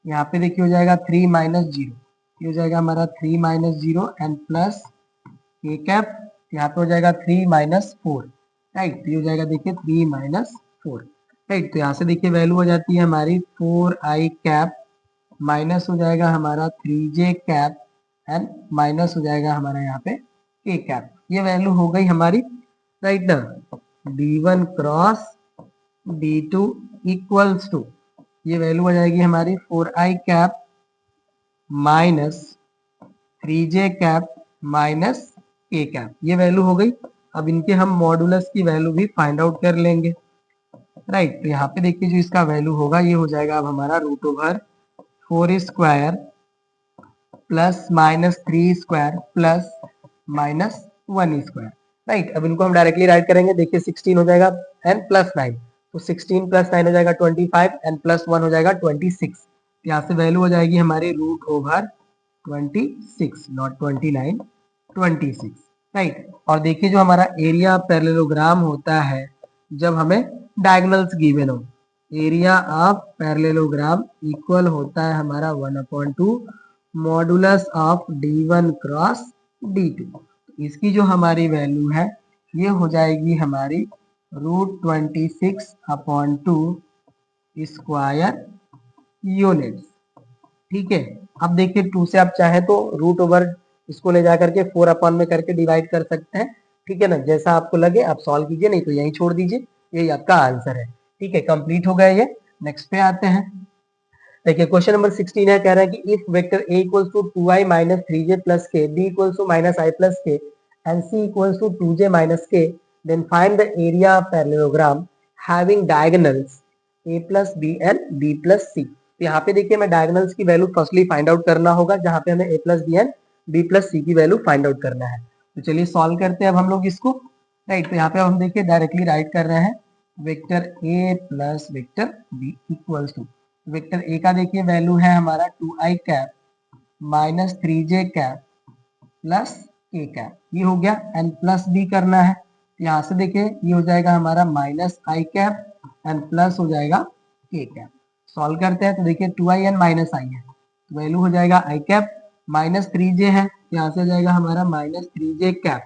यहाँ पे देखिए हो जाएगा 3 माइनस 0, ये हो जाएगा हमारा 3 minus 0 and plus k cap, यहाँ पे हो जाएगा 3 माइनस 4। राइट, ये हो जाएगा देखिए 3 माइनस 4। राइट, तो यहाँ से देखिए वैल्यू हो जाती है हमारी 4i कैप माइनस हो जाएगा हमारा 3j कैप एंड माइनस हो जाएगा हमारा यहाँ पे k कैप। ये वैल्यू हो गई हमारी। राइट ना, d1 cross d2 equals to, ये वैल्यू हो जाएगी हमारी 4i cap minus 3j cap minus k cap, ये वैल्यू हो गई। अब इनके हम मॉडुलस की वैल्यू भी फाइंड आउट कर लेंगे, राइट। तो यहाँ पे देखिए जो इसका वैल्यू होगा ये हो जाएगा अब हमारा √4² plus minus 3² plus minus 1², right. अब इनको हम डायरेक्टली राइट करेंगे, देखिए 16 हो जाएगा एंड प्लस 9, तो 16 प्लस 9 हो जाएगा 25 एंड प्लस 1 हो जाएगा 26। यहाँ से वैल्यू हो जाएगी हमारी √26, नॉट 29, 26, राइट। और देखिए जो हमारा एरिया पैरेललोग्राम होता है जब हमें डायगोनल्स गिवन हो, एरिया ऑफ पैरेललोग्राम इक्वल होता है हमारा 1/2 modulus of d1 cross d2। इसकी जो हमारी वैल्यू है ये हो जाएगी हमारी √26/2 स्क्वायर यूनिट्स, ठीक है। अब देखिए 2 से आप चाहे तो रूट ओवर इसको ले जा करके 4 अपॉन में करके डिवाइड कर सकते हैं, ठीक है ना, जैसा आपको लगे आप सॉल्व कीजिए, नहीं तो यहीं छोड़ दीजिए, यही आपका आंसर है, ठीक है। कंप्लीट हो गया ये। नेक्स्ट पे आते हैं, देखिए क्वेश्चन नंबर 16 है, कह रहा है कि if vector a equals to 2i minus 3j plus k, b equals to minus i plus k and c equals to 2j minus k, then find the area of parallelogram having diagonals a plus b and b plus c। तो यहाँ पे देखिए मैं डायगोनल्स की वैल्यू फर्स्टली फाइंड आउट करना होगा, जहाँ पे हमें a plus b and b plus c की वैल्यू फाइंड आउट करना है। तो चलिए सॉल्व करते हैं अब हम लोग इसको, राइट। तो यहाँ पे हम देखिए डायरेक्टली राइट कर रहे हैं, vector a plus vector b equals to, vector a का देखिए वैल्यू है हमारा 2i cap minus 3j cap plus k cap, ये हो गया एंड प्लस बी करना है। यहाँ से देखिए ये हो जाएगा हमारा minus i cap and plus हो जाएगा k कैप। सॉल्व करते हैं तो देखिए 2i एंड माइनस i है, तो वैल्यू हो जाएगा i कैप माइनस 3j है, यहाँ से हो जाएगा हमारा minus 3j cap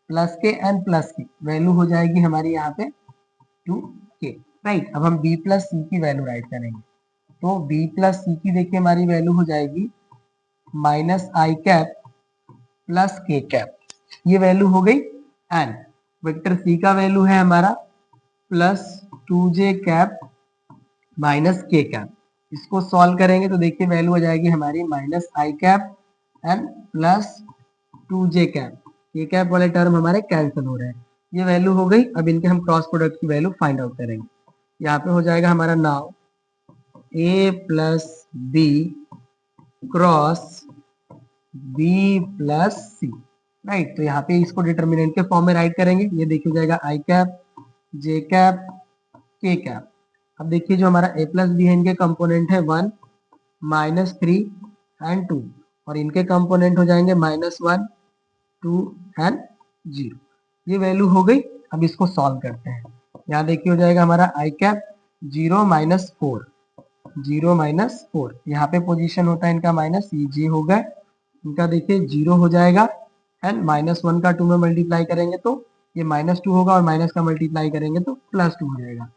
plus k and plus k, value हो जाएगी हमारी यहाँ पे 2k, राइट। अब हम b प्लस c की वैल्यू राइट करेंगे, तो b प्लस सी की देखिए हमारी वैल्यू हो जाएगी माइनस आई कैप प्लस के कैप, ये वैल्यू हो गई। एंड वेक्टर सी का वैल्यू है हमारा प्लस 2j कैप माइनस के कैप, इसको सॉल्व करेंगे तो देखिए वैल्यू हो जाएगी हमारी minus I cap and plus 2j cap, के कैप वाले टर्म हमारे कैंसिल हो रहे हैं, ये वैल्यू हो गई। अब इनके हम क्रॉस प्रोडक्ट की वैल्यू फाइंड आउट करेंगे, यहाँ पे हो जाएगा हमारा now a plus B cross b plus c, right. तो यहाँ पे इसको डिटर्मिनेंट के फॉर्म में राइट करेंगे, ये देखिए जाएगा आई कैप जे कैप के कैप। अब देखिए जो हमारा a प्लस बी है इनके कंपोनेंट है 1 माइनस 3 एंड 2, और इनके कंपोनेंट हो जाएंगे -1 2 एंड 0, ये वैल्यू हो गई। अब इसको सॉल्व करते हैं, यहाँ देखिए हो जाएगा हमारा आई कैप 0 माइनस 4, 0 माइनस 4, यहाँ पे पोजीशन होता है इनका माइनस, ये जे हो गया, इनका देखिए 0 हो जाएगा एंड -1 का 2 में मल्टीप्लाई करेंगे तो ये -2 होगा, और माइनस का मल्टीप्लाई करेंगे तो +2 हो जाएगा,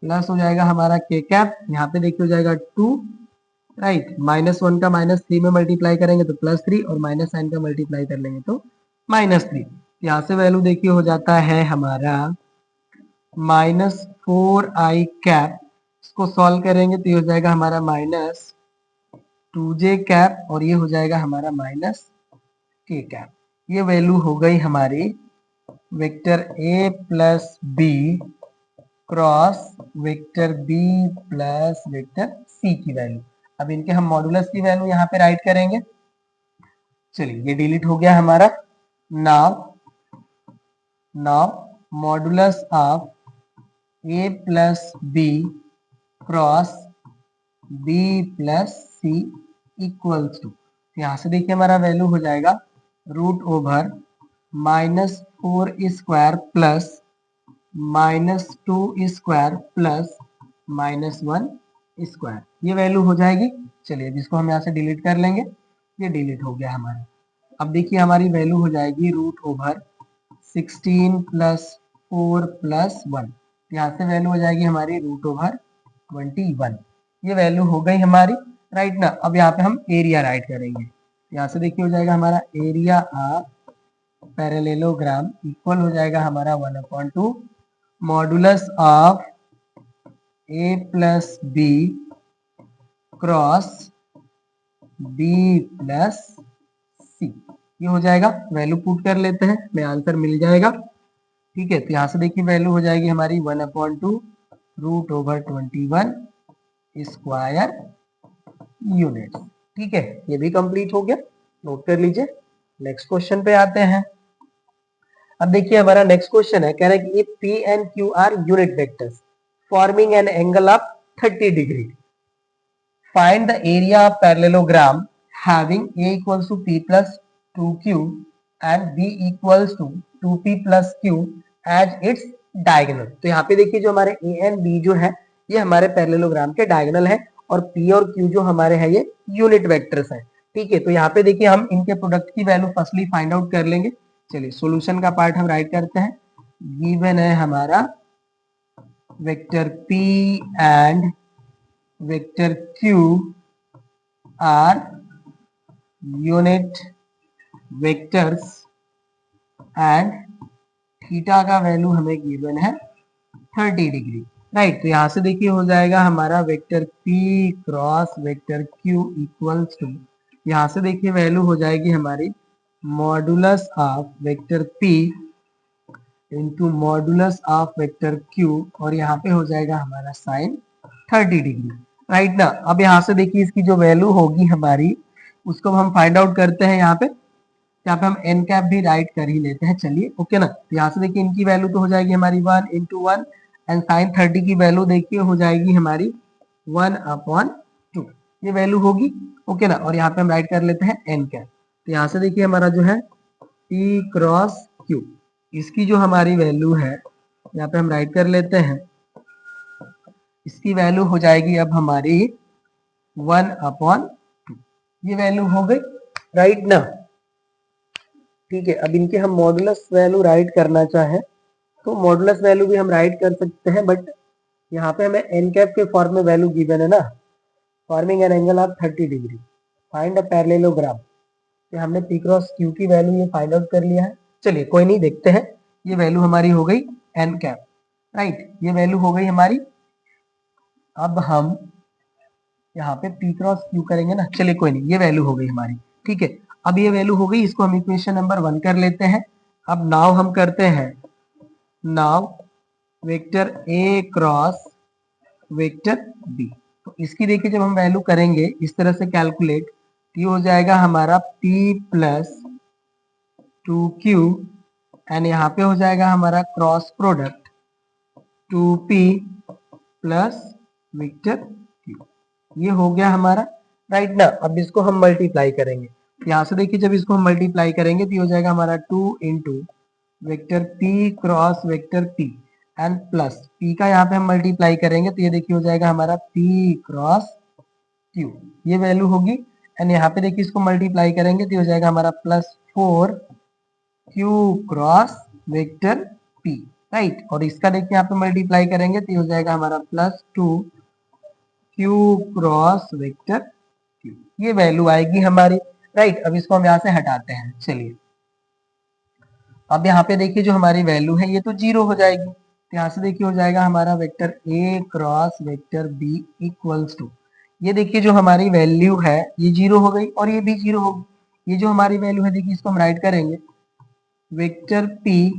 प्लस हो जाएगा हमारा के कैप, यहाँ पे देखिए हो जाएगा 2, राइट। -1 का -3 में मल्टीप्लाई करेंगे तो +3, और -9 का मल्टीप्लाई कर लेंगे तो -3, यहाँ से वैल्यू देखिए हो जाता है हमारा -4i कैप, इसको सॉल्व करेंगे तो ये हो जाएगा हमारा -2j कैप, और ये हो जाएगा हमारा -k कैप, ये वैल्यू हो गई हमारी vector a plus B cross vector b plus vector c की वैल्यू। अब इनके हम मॉडुलस की वैल्यू यहाँ पे राइट करेंगे, चलिए ये डिलीट हो गया हमारा। Now modulus of a plus B cross b plus C equals to, यहाँ से देखिए हमारा वैल्यू हो जाएगा √ओवर -4² प्लस -2² प्लस -1², ये वैल्यू हो जाएगी। चलिए अब इसको हम यहाँ से डिलीट कर लेंगे, ये डिलीट हो गया हमारा। अब देखिए हमारी वैल्यू हो जाएगी √16 प्लस 4 प्लस 1, यहाँ से वैल्यू हो जाएगी हमारी √21, ये वैल्यू हो गई हमारी, राइट ना। अब यहाँ पे हम एरिया राइट करेंगे, यहाँ से देखिए हो जाएगा हमारा एरिया ऑफ पैरेललोग्राम इक्वल हो जाएगा हमारा 1/2 modulus of a plus B cross b plus C, ये हो जाएगा, वैल्यू पुट कर लेते हैं, हमें आंसर मिल जाएगा। ठीक है, तो यहाँ से देखिए वैल्यू हो जाएगी हमारी 1/2 √21 स्क्वायर यूनिट। ठीक है, ये भी कंप्लीट हो गया, नोट कर लीजिए। नेक्स्ट क्वेश्चन पे आते हैं। अब देखिए हमारा नेक्स्ट क्वेश्चन है, कह रहा है कि P and Q R unit vectors forming an angle of 30 degree, find the area of parallelogram having a equals to p plus 2q and b equals to 2p plus q as its diagonal। तो यहाँ पे देखिए जो हमारे a एंड b जो है ये हमारे पैरेललोग्राम के डायगोनल है, और p और q जो हमारे है ये यूनिट वेक्टर्स हैं। ठीक है, तो यहाँ पे देखिए हम इनके प्रोडक्ट की वैल्यू फर्स्टली फाइंड आउट कर लेंगे। चलिए सॉल्यूशन का पार्ट हम राइट करते हैं। गिवन है हमारा vector p and vector q are unit vectors and theta का वैल्यू हमें गिवन है 30 डिग्री। राइट, तो यहाँ से देखिए हो जाएगा हमारा vector p cross vector q equals to, यहाँ से देखिए वैल्यू हो जाएगी हमारी modulus of vector p into modulus of vector q, और यहाँ पे हो जाएगा हमारा साइन 30 डिग्री। राइट ना, अब यहाँ से देखिए इसकी जो वैल्यू होगी हमारी उसको हम फाइंड आउट करते हैं। यहाँ पे हम एन कैप भी राइट कर ही लेते हैं। चलिए ओके ना, तो यहाँ से देखिए इनकी वैल्यू तो हो जाएगी हमारी 1/1 एंड साइन 30 की वैल्यू देखिए हो जाएगी हमारी 1/2, ये वैल्यू होगी। ओके ना, और यहाँ पे हम राइट कर लेते हैं एन कैप। तो यहाँ से देखिए हमारा जो है p क्रॉस q, इसकी जो हमारी वैल्यू है यहाँ पे हम राइट कर लेते हैं, इसकी वैल्यू हो जाएगी अब हमारी 1/2, ये वैल्यू हो गई। राइट ना, ठीक है, अब इनके हम मॉडुलस वैल्यू राइट करना चाहें तो मॉडुलस वैल्यू भी हम राइट कर सकते हैं, बट यहाँ पे हमें एन कैप के फॉर्म में वैल्यू गिवन है ना, forming an angle of 30 degree, find a parallelogram. तो हमने p क्रॉस q की वैल्यू ये फाइंड आउट कर लिया है। चलिए कोई नहीं, देखते हैं। ये वैल्यू हमारी हो गई एन कैप। राइट, ये वैल्यू हो गई हमारी। अब हम यहाँ पे p क्रॉस q करेंगे ना, चलिए कोई नहीं, ये वैल्यू हो गई हमारी। ठीक है, अब ये वैल्यू हो गई, इसको हम इक्वेशन नंबर 1 कर लेते हैं। अब नाउ हम करते हैं, now vector a cross vector b, तो इसकी देखिए जब हम वैल्यू करेंगे इस तरह से कैलकुलेट, ये हो जाएगा हमारा p प्लस 2q एंड यहाँ पे हो जाएगा हमारा cross product 2p plus vector q, ये हो गया हमारा। राइट ना, अब इसको हम मल्टीप्लाई करेंगे। यहाँ से देखिए जब इसको हम मल्टीप्लाई करेंगे तो ये हो जाएगा हमारा 2 into vector p cross vector p and plus p का यहाँ पे हम मल्टीप्लाई करेंगे तो ये देखिए हो जाएगा हमारा p क्रॉस q, ये वैल्यू होगी। एंड यहाँ पे देखिए इसको मल्टीप्लाई करेंगे तो ये हो जाएगा हमारा plus 4q cross vector p। Right, और इसका देखिए यहाँ पे मल्टीप्लाई करेंगे तो ये हो जाएगा हमारा plus 2q cross vector q, ये वैल्यू आएगी हमारी। राइट, अब इसको हम यहाँ से हटाते हैं। चलिए अब यहाँ पे देखिए जो हमारी वैल्यू है ये तो 0 हो जाएगी, तो यहाँ से देखिए हो जाएगा हमारा vector a cross vector b equals to, ये देखिए जो हमारी वैल्यू है ये 0 हो गई और ये भी 0 होगी। ये जो हमारी वैल्यू है देखिए इसको हम राइट करेंगे वेक्टर p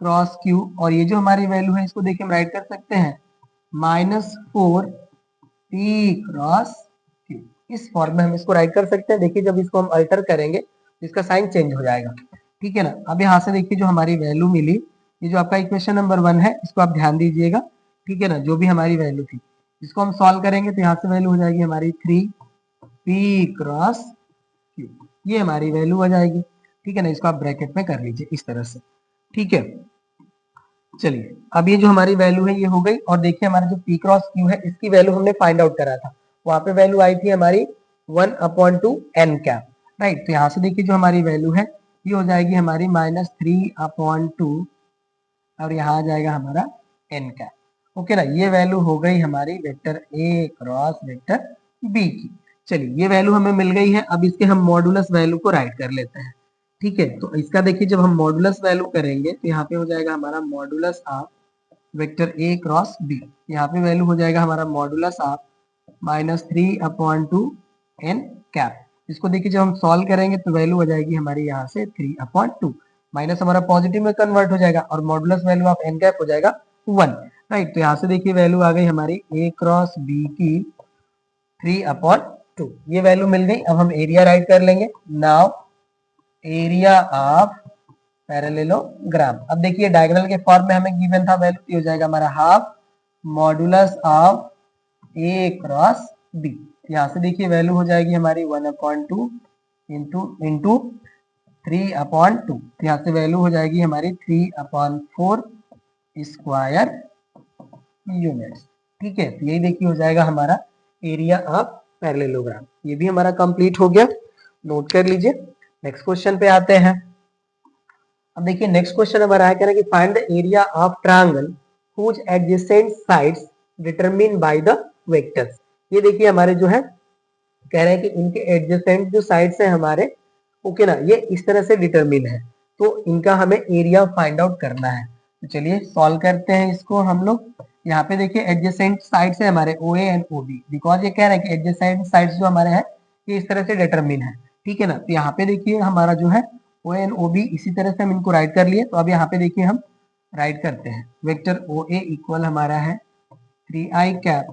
क्रॉस q, और ये जो हमारी वैल्यू है इसको देखिए हम राइट कर सकते हैं -4p क्रॉस q, इस फॉर्म में हम इसको राइट कर सकते हैं। देखिए जब इसको हम अल्टर करेंगे तो इसका साइन चेंज हो जाएगा। ठीक है ना, अब यहाँ से देखिए जो हमारी वैल्यू मिली, ये जो आपका इक्वेशन नंबर 1 है इसको आप ध्यान दीजिएगा। ठीक है ना, जो भी हमारी वैल्यू थी इसको हम सॉल्व करेंगे तो यहाँ से वैल्यू हो जाएगी हमारी 3p क्रॉस q, ये हमारी वैल्यू आ जाएगी। ठीक है ना, इसको आप ब्रैकेट में कर लीजिए इस तरह से। ठीक है, चलिए अब ये जो हमारी वैल्यू है ये हो गई, और देखिए हमारा जो p क्रॉस q है इसकी वैल्यू हमने फाइंड आउट करा था, वहां पे वैल्यू आई थी हमारी 1/2 n कैप। राइट, तो यहाँ से देखिए जो हमारी वैल्यू है ये हो जाएगी हमारी -3/2, और यहाँ आ जाएगा हमारा n कैप। ओके ना, ये वैल्यू हो गई हमारी vector a cross vector b की। चलिए ये वैल्यू हमें मिल गई है, अब इसके हम मॉडुलस वैल्यू को राइट कर लेते हैं। ठीक है, तो इसका देखिए जब हम मॉडुलस वैल्यू करेंगे तो यहाँ पे हो जाएगा हमारा modulus of vector a cross b, यहाँ पे वैल्यू हो जाएगा हमारा मॉडुलस ऑफ -3/2 n कैप। इसको देखिए जब हम सॉल्व करेंगे तो वैल्यू हो जाएगी हमारी यहाँ से 3/2, माइनस हमारा पॉजिटिव में कन्वर्ट हो जाएगा और modulus value of n cap हो जाएगा 1, राइट। तो यहाँ से देखिए वैल्यू आ गई हमारी a क्रॉस b की 3/2, ये वैल्यू मिल गई। अब हम एरिया राइट कर लेंगे। नाउ एरिया ऑफ पैरेललोग्राम, अब देखिए डायगोनल के फॉर्म में हमें गिवन था वैल्यू, ये हो जाएगा हमारा half modulus of a cross b। यहाँ से देखिए वैल्यू हो जाएगी हमारी 1/2 इंटू 3/2, यहाँ से वैल्यू हो जाएगी हमारी 3/4 स्क्वायर यूनिट्स, ठीक है। तो यही देखिए हो जाएगा हमारा एरिया ऑफ पैरेललोग्राम। ये भी हमारा कंप्लीट हो गया, नोट कर लीजिए। नेक्स्ट क्वेश्चन पे आते हैं। अब देखिए नेक्स्ट क्वेश्चन हमारा है, कह रहा है कि find the area of triangle whose adjacent sides determined by the vectors। ये देखिए हमारे जो है कह रहे हैं कि इनके एडजेसेंट जो साइड्स है हमारे, ओके ना, ये इस तरह से डिटरमिन है, तो इनका हमें एरिया फाइंड आउट करना है। तो चलिए सॉल्व करते हैं इसको हम लोग। यहाँ पे देखिए एडजेसेंट साइड्स है हमारे OA एंड OB, बिकॉज ये कह रहे हैं कि एडजेसेंट साइड्स जो हमारे हैं ये इस तरह से डिटरमिन है, ठीक है ना। तो यहाँ पे देखिए हमारा जो है OA एंड OB, इसी तरह से हम इनको राइट कर लिए। तो अब यहाँ पे देखिए हम राइट करते हैं, वेक्टर OA इक्वल हमारा है 3i cap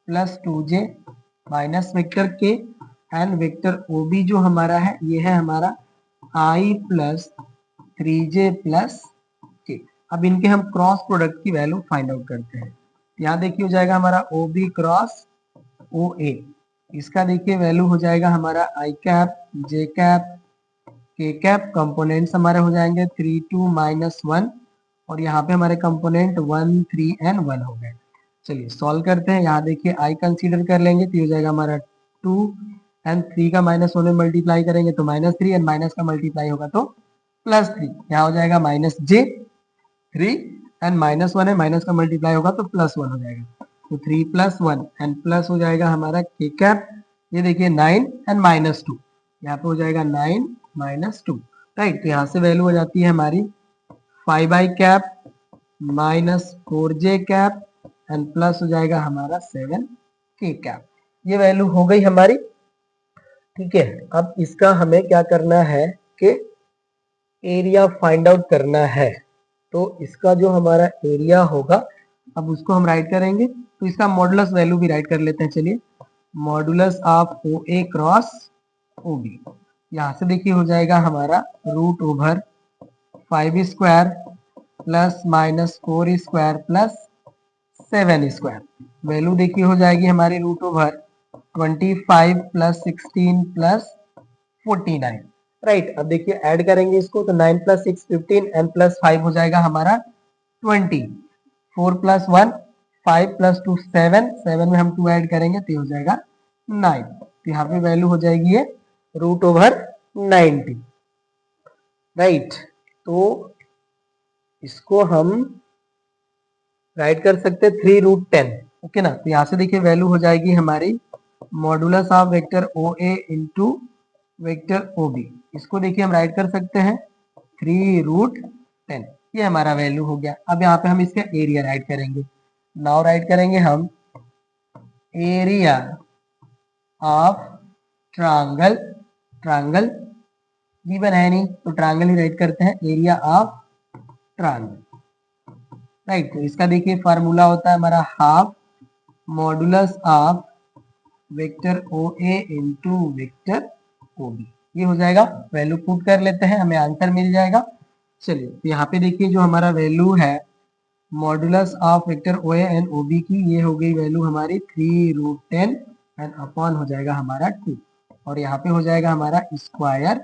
plus 2j minus vector k, and vector OB जो हमारा है ये है हमारा i plus 3j plus k। अब इनके हम क्रॉस प्रोडक्ट की वैल्यू फाइंड आउट करते हैं। यहाँ देखिए हो जाएगा हमारा OB क्रॉस OA, इसका देखिए वैल्यू हो जाएगा हमारा i cap j cap k cap, components हमारे हो जाएंगे 3 2 -1, और यहाँ पे हमारे कंपोनेंट 1 3 एंड 1 हो गए। चलिए सॉल्व करते हैं। यहाँ देखिए i कंसीडर कर लेंगे तो ये हो जाएगा हमारा 2, एंड 3 का माइनस होने मल्टीप्लाई करेंगे तो -3, एंड माइनस का मल्टीप्लाई होगा तो +3, यहाँ हो जाएगा -j3, एंड -1 है, माइनस का मल्टीप्लाई होगा तो +1 हो जाएगा, तो 3 + 1 एंड प्लस हो जाएगा हमारा k कैप, ये देखिए 9 एंड -2, यहाँ पे हो जाएगा 9 -2, राइट। तो यहाँ से वैल्यू हो जाती है हमारी 5i cap -4j cap and plus हो जाएगा हमारा 7k कैप, ये वैल्यू हो गई हमारी, ठीक है। अब इसका हमें क्या करना है कि एरिया फाइंड आउट करना है। तो इसका जो हमारा एरिया होगा अब उसको हम राइट करेंगे, तो इसका मॉडुलस वैल्यू भी राइट कर लेते हैं। चलिए modulus of OA cross OB, यहाँ से देखिए हो जाएगा हमारा √5 square plus -4 square plus 7 square, value देखिए हो जाएगी हमारी √25 प्लस 16 प्लस 49, राइट। अब देखिए ऐड करेंगे इसको तो 9 + 6 15 एंड प्लस 5 हो जाएगा हमारा 20, 4 + 1 5 + 2 7, 7 में हम 2 ऐड करेंगे तो ये हो जाएगा 9, तो यहाँ पे वैल्यू हो जाएगी ये √90, राइट। तो इसको हम राइट कर सकते हैं 3√10, ओके ना। तो यहाँ से देखिए वैल्यू हो जाएगी हमारी modulus of vector OA into vector OB, इसको देखिए हम राइट कर सकते हैं 3√10, ये हमारा वैल्यू हो गया। अब यहाँ पे हम इसका एरिया राइट करेंगे। नाउ राइट करेंगे हम area of triangle, triangle given है नहीं तो ट्रायंगल ही राइट करते हैं, एरिया ऑफ ट्रायंगल, राइट। तो इसका देखिए फार्मूला होता है हमारा half modulus of vector OA into vector OB, ये हो जाएगा। वैल्यू पुट कर लेते हैं, हमें आंसर मिल जाएगा। चलिए तो यहाँ पे देखिए जो हमारा वैल्यू है modulus of vector OA and OB की, ये हो गई वैल्यू हमारी 3√10 एंड अपॉन हो जाएगा हमारा 2, और यहाँ पे हो जाएगा हमारा स्क्वायर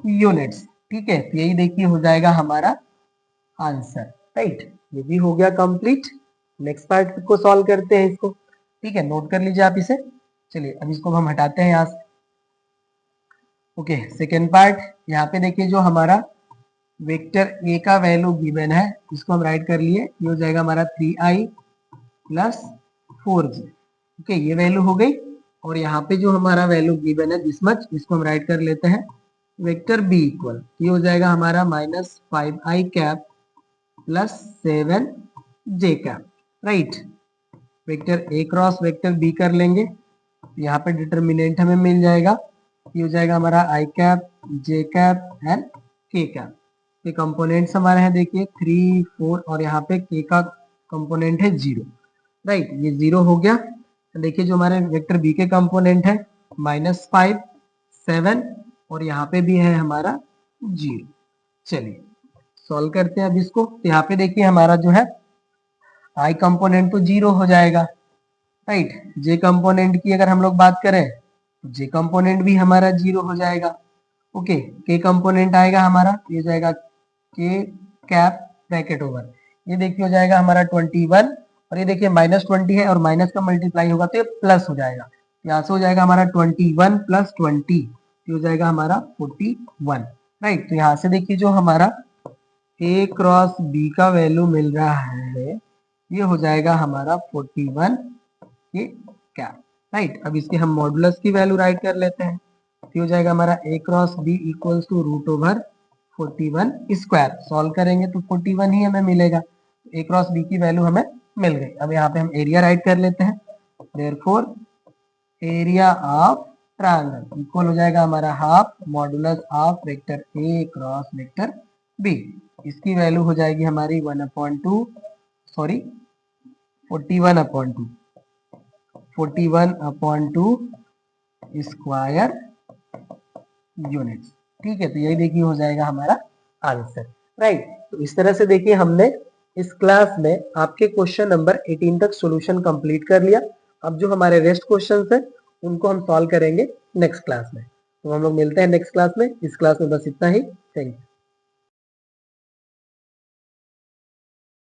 यूनिट्स, ठीक है। तो यही देखिए हो जाएगा हमारा आंसर, राइट। ये भी हो गया कंप्लीट। नेक्स्ट पार्ट को सॉल्व करते हैं इसको, ठीक है, नोट कर लीजिए आप इसे। चलिए अब इसको हम हटाते हैं यहाँ से, ओके। सेकेंड पार्ट, यहाँ पे देखिए जो हमारा वेक्टर A का वैल्यू गिवन है इसको हम राइट कर लिए, ये हो जाएगा हमारा 3i प्लस 4j, ओके, ये वैल्यू हो गई। और यहाँ पे जो हमारा वैल्यू गिवन है दिस मच, इसको हम राइट कर लेते हैं वेक्टर B इक्वल, ये हो जाएगा हमारा -5i cap plus 7j cap, right. Vector A cross vector B कर लेंगे, यहाँ पे डिटर्मिनेंट हमें मिल जाएगा ये हो जाएगा हमारा आई कैप, जे कैप एंड के कैप। ये कंपोनेंट्स हमारे हैं, देखिए 3 4 और यहाँ पे के का कंपोनेंट है 0, राइट। ये 0 हो गया। देखिए जो हमारे वेक्टर बी के कंपोनेंट है -5 7 और यहाँ पे भी है हमारा 0। चलिए सॉल्व करते हैं अब इसको। तो यहाँ पे देखिए हमारा जो है आई कंपोनेंट तो 0 हो जाएगा, राइट। जे कंपोनेंट की अगर हम लोग बात करें तो जे कंपोनेंट भी हमारा 0 हो जाएगा। ओके, के कंपोनेंट आएगा हमारा, ये जाएगा के कैप ब्रैकेट ओवर, ये देखिए हो जाएगा हमारा 21 और ये देखिए -20 है और माइनस का मल्टीप्लाई होगा तो ये प्लस हो जाएगा। यहाँ से हो जाएगा हमारा 21 + 20, ये हो जाएगा हमारा 41, राइट। तो यहाँ से देखिए जो हमारा ए क्रॉस बी का वैल्यू मिल रहा है ये हो जाएगा हमारा 41 के कैप, राइट। अब इसके हम मॉडुलस की वैल्यू राइट कर लेते हैं, ये हो जाएगा हमारा ए cross B equals to √41 square. Solve करेंगे तो 41 ही हमें मिलेगा, ए क्रॉस बी की वैल्यू हमें मिल गई। अब यहाँ पे हम एरिया राइट कर लेते हैं, therefore area of triangle equal हो जाएगा हमारा half modulus of vector A cross vector B. इसकी वैल्यू हो जाएगी हमारी 1/2 सॉरी 41/2 स्क्वायर यूनिट्स, ठीक है। तो यही देखिए हो जाएगा हमारा आंसर, राइट। तो इस तरह से देखिए हमने इस क्लास में आपके क्वेश्चन नंबर 18 तक सॉल्यूशन कंप्लीट कर लिया। अब जो हमारे रेस्ट क्वेश्चंस हैं उनको हम सॉल्व करेंगे नेक्स्ट क्लास में। तो हम लोग मिलते हैं नेक्स्ट क्लास में। इस क्लास में बस इतना ही। Thank you.